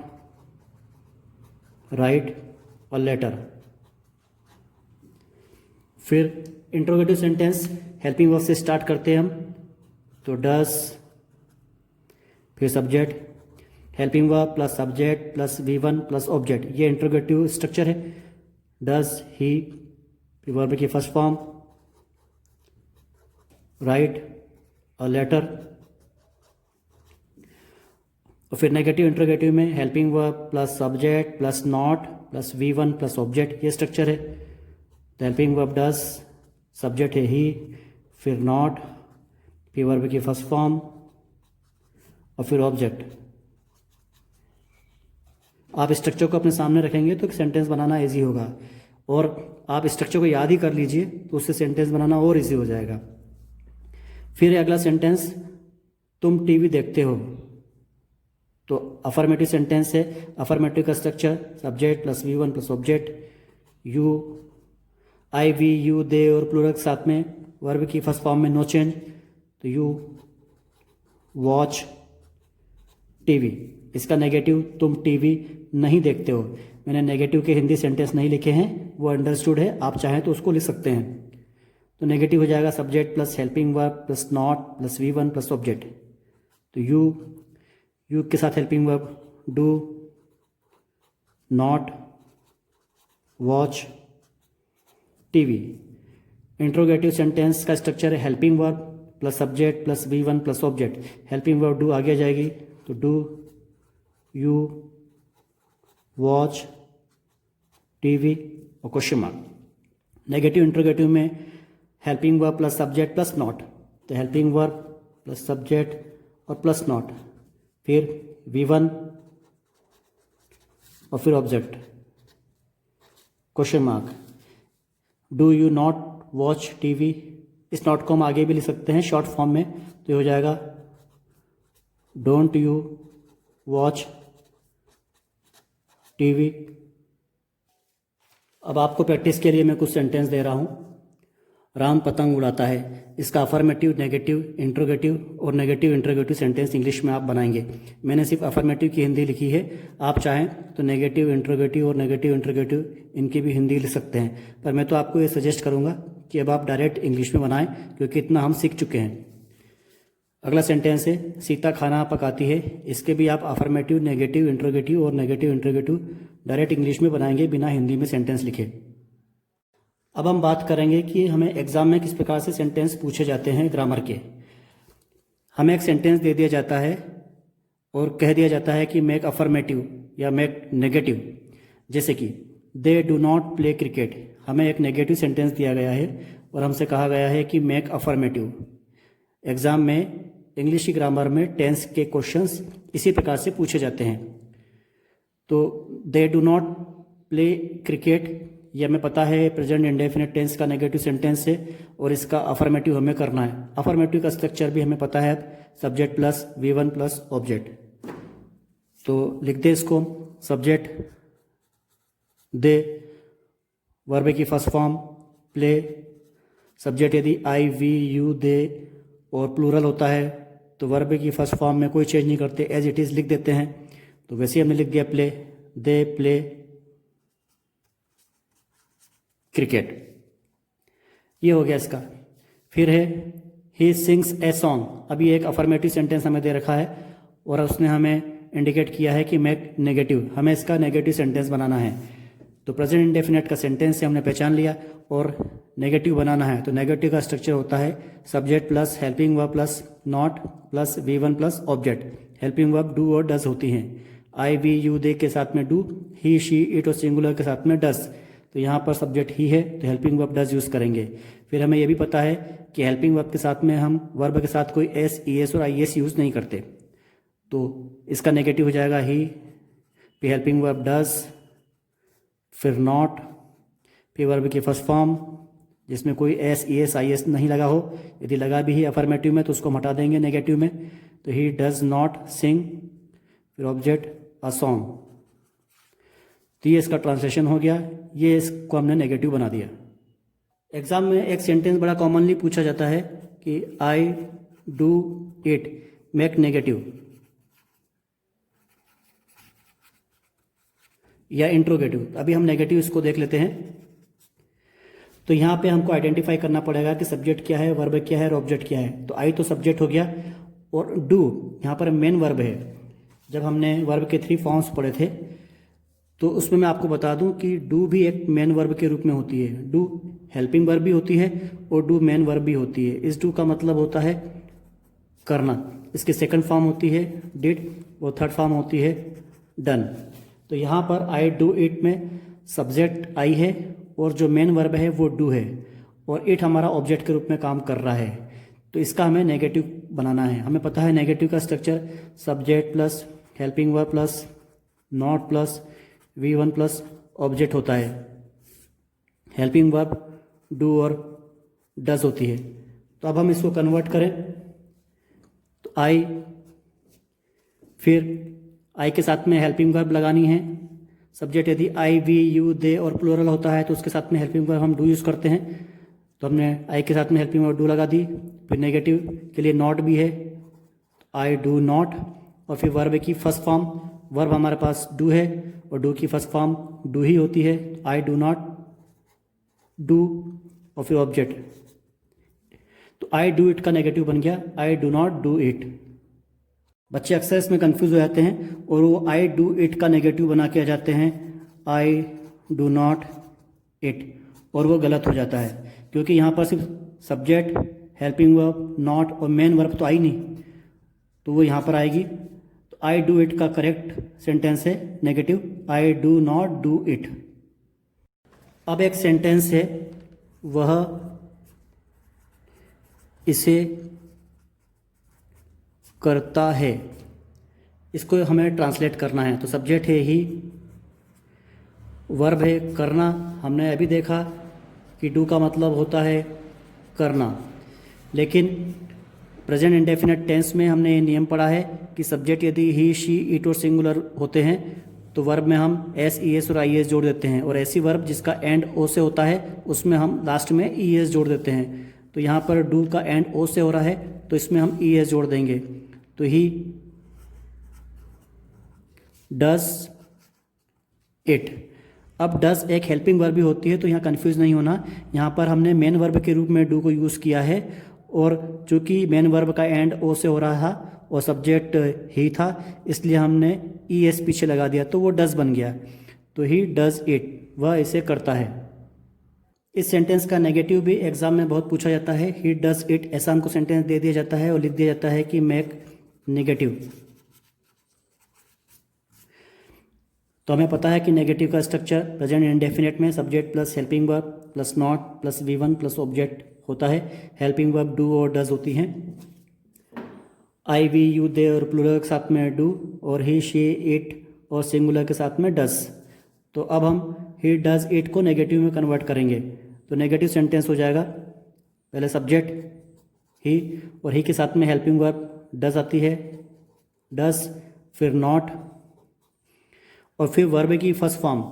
write a letter. फिर इंट्रोगेटिव सेंटेंस हेल्पिंग वर्ब से स्टार्ट करते हैं हम, तो डस, फिर subject, helping verb plus subject plus V1 plus object. ये इंट्रोगेटिव स्ट्रक्चर है। डज, ही, फिर वर्ब की first form write a letter, और फिर नेगेटिव इंट्रोगेटिव में helping verb plus subject plus not plus V1 plus object. ये structure है। तो हेल्पिंग वर्ब डज, सब्जेक्ट है ही, फिर नॉट, फिर वर्ब की फर्स्ट फॉर्म और फिर ऑब्जेक्ट। आप स्ट्रक्चर को अपने सामने रखेंगे तो सेंटेंस बनाना इजी होगा, और आप स्ट्रक्चर को याद ही कर लीजिए तो उससे सेंटेंस बनाना और इजी हो जाएगा। फिर अगला सेंटेंस, तुम टीवी देखते हो। तो अफर्मेटिव सेंटेंस है। अफर्मेटिव का structure subject plus V1 plus object. You, I, we, you, they और प्लूरल के साथ में वर्ब की फर्स्ट फॉर्म में नो चेंज, तो यू वॉच टीवी। इसका नेगेटिव, तुम टीवी नहीं देखते हो। मैंने नेगेटिव के हिंदी सेंटेंस नहीं लिखे हैं, वो अंडरस्टूड है, आप चाहें तो उसको लिख सकते हैं। तो नेगेटिव हो जाएगा subject plus helping verb plus not plus V1 plus object. तो यू के साथ helping verb do, not, watch, TV. Interrogative sentence का स्ट्रक्चर है helping verb plus subject plus V1 plus object. Helping verb do आगे जाएगी तो do you watch TV और question mark. Negative interrogative में helping verb plus subject plus not, तो helping verb plus subject और plus not, फिर V1 और फिर object question mark. Do you not watch TV, इस नॉट को हम आगे भी लिख सकते हैं शॉर्ट फॉर्म में, तो ये हो जाएगा डोंट यू वॉच टीवी। अब आपको प्रैक्टिस के लिए मैं कुछ सेंटेंस दे रहा हूँ। राम पतंग उड़ाता है, इसका अफर्मेटिव, नेगेटिव, इंट्रोगेटिव और नेगेटिव इंट्रोगेटिव सेंटेंस इंग्लिश में आप बनाएंगे। मैंने सिर्फ अफर्मेटिव की हिंदी लिखी है, आप चाहें तो नेगेटिव इंट्रोगेटिव और नेगेटिव इंट्रोगेटिव इनकी भी हिंदी लिख सकते हैं, पर मैं तो आपको ये सजेस्ट करूँगा कि अब आप डायरेक्ट इंग्लिश में बनाएं, क्योंकि इतना हम सीख चुके हैं। अगला सेंटेंस है सीता खाना पकाती है, इसके भी आप अफर्मेटिव, नेगेटिव इंट्रोगेटिव और नेगेटिव इंट्रोगेटिव डायरेक्ट इंग्लिश में बनाएंगे बिना हिंदी में सेंटेंस लिखे। अब हम बात करेंगे कि हमें एग्जाम में किस प्रकार से सेंटेंस पूछे जाते हैं ग्रामर के। हमें एक सेंटेंस दे दिया जाता है और कह दिया जाता है कि मेक अफर्मेटिव या मेक नेगेटिव, जैसे कि they do not play cricket. हमें एक नेगेटिव सेंटेंस दिया गया है और हमसे कहा गया है कि मेक अफर्मेटिव। एग्जाम में इंग्लिश की ग्रामर में टेंस के क्वेश्चंस इसी प्रकार से पूछे जाते हैं। तो they do not play cricket, यह हमें पता है प्रेजेंट इंडेफिनिट टेंस का नेगेटिव सेंटेंस है और इसका अफर्मेटिव हमें करना है। अफर्मेटिव का स्ट्रक्चर भी हमें पता है, subject plus V1 plus object. तो लिख दे इसको, सब्जेक्ट दे, वर्ब की फर्स्ट फॉर्म प्ले, सब्जेक्ट यदि आई वी यू दे और प्लूरल होता है तो वर्ब की फर्स्ट फॉर्म में कोई चेंज नहीं करते, एज इट इज़ लिख देते हैं। तो वैसे ही हमने लिख दिया प्ले, दे प्ले क्रिकेट, ये हो गया इसका। फिर है ही सिंग्स ए सॉन्ग। अभी एक अफर्मेटिव सेंटेंस हमें दे रखा है और उसने हमें इंडिकेट किया है कि मेक नेगेटिव, हमें इसका नेगेटिव सेंटेंस बनाना है। तो प्रेजेंट इंडेफिनिट का सेंटेंस से हमने पहचान लिया और नेगेटिव बनाना है। तो नेगेटिव का स्ट्रक्चर होता है subject plus helping verb plus not plus V1 plus object. Helping verb do और डज होती हैं, आई वी यू दे के साथ में डू, ही शी इट और सिंगुलर के साथ में डज। तो यहाँ पर सब्जेक्ट ही है तो हेल्पिंग वर्ब डज यूज़ करेंगे। फिर हमें यह भी पता है कि हेल्पिंग वर्ब के साथ में हम वर्ब के साथ कोई एस, ES और IS यूज़ नहीं करते। तो इसका नेगेटिव हो जाएगा ही, फिर हेल्पिंग वर्ब डज, फिर नॉट, फिर वर्ब की फर्स्ट फॉर्म जिसमें कोई एस, ES, IS नहीं लगा हो। यदि लगा भी ही अफर्मेटिव में तो उसको हम हटा देंगे नेगेटिव में। तो ही डज नॉट सिंग, फिर ऑब्जेक्ट अ सॉन्ग। तो ये इसका ट्रांसलेशन हो गया, ये इसको हमने नेगेटिव बना दिया। एग्जाम में एक सेंटेंस बड़ा कॉमनली पूछा जाता है कि I do it make negative या इंट्रोगेटिव। अभी हम नेगेटिव इसको देख लेते हैं। तो यहाँ पे हमको आइडेंटिफाई करना पड़ेगा कि सब्जेक्ट क्या है, वर्ब क्या है और ऑब्जेक्ट क्या है। तो आई तो सब्जेक्ट हो गया और डू यहाँ पर मेन वर्ब है। जब हमने वर्ब के 3 फॉर्म्स पढ़े थे तो उसमें मैं आपको बता दूं कि डू भी एक मेन वर्ब के रूप में होती है। डू हेल्पिंग वर्ब भी होती है और डू मेन वर्ब भी होती है। इस डू का मतलब होता है करना, इसकी सेकंड फॉर्म होती है डिड और थर्ड फॉर्म होती है डन। तो यहाँ पर आई डू इट में सब्जेक्ट आई है और जो मेन वर्ब है वो डू है और इट हमारा ऑब्जेक्ट के रूप में काम कर रहा है। तो इसका हमें नेगेटिव बनाना है। हमें पता है नेगेटिव का structure subject plus helping verb plus not plus V1 plus object होता है। हेल्पिंग वर्ब डू और डज होती है। तो अब हम इसको कन्वर्ट करें तो आई, फिर आई के साथ में हेल्पिंग वर्ब लगानी है। सब्जेक्ट यदि आई वी यू दे और प्लूरल होता है तो उसके साथ में हेल्पिंग वर्ब हम डू यूज़ करते हैं। तो हमने आई के साथ में हेल्पिंग वर्ब डू लगा दी। फिर नेगेटिव के लिए नॉट भी है, आई डू नॉट, और फिर वर्ब की फर्स्ट फॉर्म, वर्ब हमारे पास डू है और डू की फर्स्ट फॉर्म डू ही होती है। आई डू नॉट डू और फिर ऑब्जेक्ट। तो आई डू इट का नेगेटिव बन गया आई डू नॉट डू इट। बच्चे अक्सर इसमें कंफ्यूज हो जाते हैं और वो आई डू इट का नेगेटिव बना के आ जाते हैं आई डू नॉट इट, और वो गलत हो जाता है, क्योंकि यहाँ पर सिर्फ सब्जेक्ट, हेल्पिंग वर्ब, नॉट और मेन वर्ब तो आई नहीं, तो वो यहाँ पर आएगी। तो आई डू इट का करेक्ट सेंटेंस है negative, I do not do it. अब एक सेंटेंस है, वह इसे करता है। इसको हमें ट्रांसलेट करना है। तो सब्जेक्ट है ही, वर्ब है करना। हमने अभी देखा कि डू का मतलब होता है करना, लेकिन प्रेजेंट इंडेफिनिट टेंस में हमने ये नियम पढ़ा है कि सब्जेक्ट यदि ही, शी, इट और सिंगुलर होते हैं तो वर्ब में हम एस, ई एस और आई एस जोड़ देते हैं, और ऐसी वर्ब जिसका एंड ओ से होता है उसमें हम लास्ट में ई एस जोड़ देते हैं। तो यहाँ पर डू का एंड ओ से हो रहा है तो इसमें हम ई एस जोड़ देंगे। तो ही डज इट। अब डज एक हेल्पिंग वर्ब भी होती है, तो यहाँ कंफ्यूज नहीं होना। यहाँ पर हमने मेन वर्ब के रूप में डू को यूज़ किया है, और चूंकि मेन वर्ब का एंड ओ से हो रहा था और सब्जेक्ट ही था, इसलिए हमने ई एस पीछे लगा दिया, तो वो डज बन गया। तो ही डज इट, वह इसे करता है। इस सेंटेंस का नेगेटिव भी एग्जाम में बहुत पूछा जाता है। ही डज इट ऐसा हमको सेंटेंस दे दिया जाता है और लिख दिया जाता है कि मेक नेगेटिव। तो हमें पता है कि नेगेटिव का स्ट्रक्चर प्रेजेंट इंडेफिनिट में subject plus helping verb plus not plus V1 plus object होता है। हेल्पिंग वर्ब डू और डज होती हैं। आई, वी, यू, दे और प्लूरल के साथ में डू, और ही, शी, इट और सिंगुलर के साथ में डज। तो अब हम ही डज इट को नेगेटिव में कन्वर्ट करेंगे, तो नेगेटिव सेंटेंस हो जाएगा। पहले सब्जेक्ट ही, और ही के साथ में हेल्पिंग वर्ब डज आती है, डज, फिर नॉट, और फिर वर्ब की फर्स्ट फॉर्म।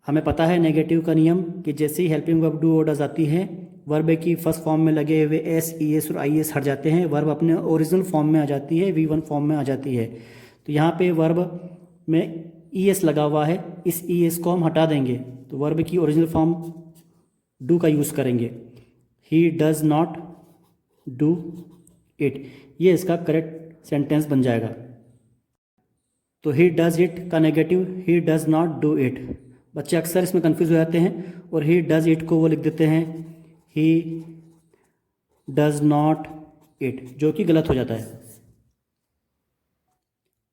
हमें पता है नेगेटिव का नियम कि जैसे ही हेल्पिंग वर्ब डू और डज आती है, वर्ब की फर्स्ट फॉर्म में लगे हुए एस, ई एस और आई एस हट जाते हैं, वर्ब अपने ओरिजिनल फॉर्म में आ जाती है, वी1 फॉर्म में आ जाती है। तो यहाँ पे वर्ब में ई एस लगा हुआ है, इस ई एस को हम हटा देंगे, तो वर्ब की ओरिजिनल फॉर्म डू का यूज़ करेंगे। ही डज नॉट डू इट, ये इसका करेक्ट सेंटेंस बन जाएगा। तो ही डज इट का negative he does not do it. बच्चे अक्सर इसमें कंफ्यूज हो जाते हैं और ही डज इट को वो लिख देते हैं ही डज नॉट इट, जो कि गलत हो जाता है।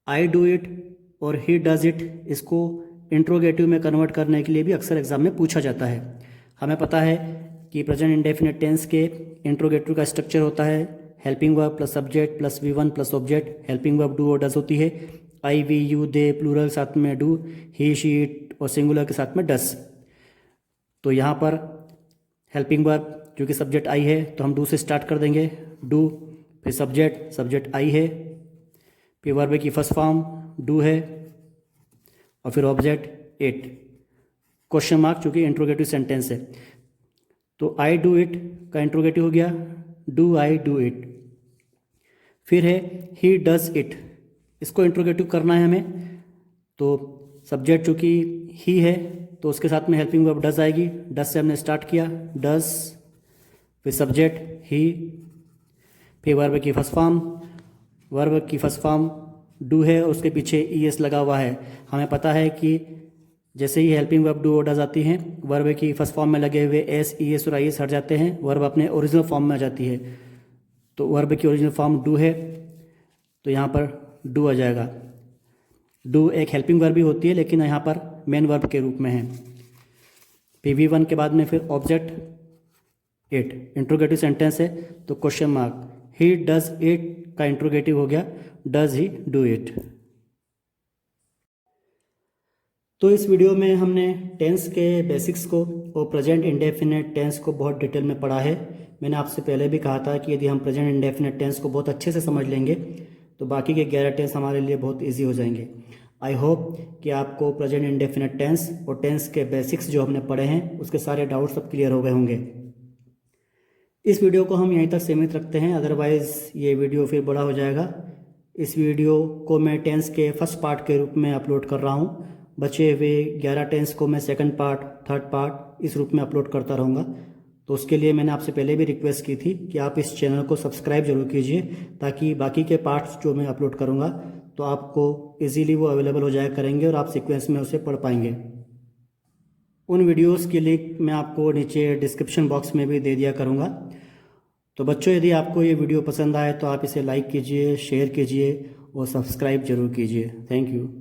आई डू इट और ही डज इट, इसको इंट्रोगेटिव में कन्वर्ट करने के लिए भी अक्सर एग्जाम में पूछा जाता है। हमें पता है कि प्रेजेंट इंडेफिनिट टेंस के इंट्रोगेटिव का स्ट्रक्चर होता है helping verb plus subject plus V1 plus object. Helping verb do और डज होती है, आई, वी, यू, दे प्लूरल साथ में डू, ही, शी, इट और सिंगुलर के साथ में डस। तो यहाँ पर हेल्पिंग वर्ब जो कि सब्जेक्ट आई है तो हम डू से स्टार्ट कर देंगे, डू, फिर सब्जेक्ट, सब्जेक्ट आई है, फिर वर्ब की फर्स्ट फॉर्म डू है, और फिर ऑब्जेक्ट इट, क्वेश्चन मार्क चूँकि इंट्रोगेटिव सेंटेंस है। तो आई डू इट का इंट्रोगेटिव हो गया डू आई डू इट। फिर है ही डज इट, इसको इंट्रोगेटिव करना है हमें। तो सब्जेक्ट चूँकि ही है तो उसके साथ में हेल्पिंग वर्ब डज आएगी, डज से हमने स्टार्ट किया, डज, फिर सब्जेक्ट ही, फिर वर्ब की फर्स्ट फॉर्म, वर्ब की फर्स्ट फॉर्म डू है और उसके पीछे ई एस लगा हुआ है। हमें पता है कि जैसे ही हेल्पिंग वर्ब डू और डज आती हैं, वर्ब की फर्स्ट फॉर्म में लगे हुए एस, ई एस और आई एस हट जाते हैं, वर्ब अपने ओरिजिनल फॉर्म में आ जाती है। तो वर्ब की ओरिजिनल फॉर्म डू है, तो यहाँ पर डू आ जाएगा। डू एक हेल्पिंग वर्ब भी होती है लेकिन यहाँ पर मेन वर्ब के रूप में है। फिर वी1 के बाद में फिर ऑब्जेक्ट इट, इंट्रोगेटिव सेंटेंस है तो question mark, he does it का इंट्रोगेटिव हो गया डज ही डू इट। तो इस वीडियो में हमने टेंस के बेसिक्स को और प्रेजेंट इंडेफिनिट टेंस को बहुत डिटेल में पढ़ा है। मैंने आपसे पहले भी कहा था कि यदि हम प्रेजेंट इंडेफिनिट टेंस को बहुत अच्छे से समझ लेंगे तो बाकी के 11 टेंस हमारे लिए बहुत इजी हो जाएंगे। आई होप कि आपको प्रेजेंट इंडेफिनिट टेंस और टेंस के बेसिक्स जो हमने पढ़े हैं उसके सारे डाउट्स सब क्लियर हो गए होंगे। इस वीडियो को हम यहीं तक सीमित रखते हैं, अदरवाइज़ ये वीडियो फिर बड़ा हो जाएगा। इस वीडियो को मैं टेंस के फर्स्ट पार्ट के रूप में अपलोड कर रहा हूँ। बचे हुए 11 टेंस को मैं सेकंड पार्ट, थर्ड पार्ट इस रूप में अपलोड करता रहूँगा। तो उसके लिए मैंने आपसे पहले भी रिक्वेस्ट की थी कि आप इस चैनल को सब्सक्राइब जरूर कीजिए, ताकि बाकी के पार्ट्स जो मैं अपलोड करूँगा तो आपको इजीली वो अवेलेबल हो जाया करेंगे और आप सीक्वेंस में उसे पढ़ पाएंगे। उन वीडियोस की लिंक मैं आपको नीचे डिस्क्रिप्शन बॉक्स में भी दे दिया करूँगा। तो बच्चों, यदि आपको ये वीडियो पसंद आए तो आप इसे लाइक कीजिए, शेयर कीजिए और सब्सक्राइब जरूर कीजिए। Thank you.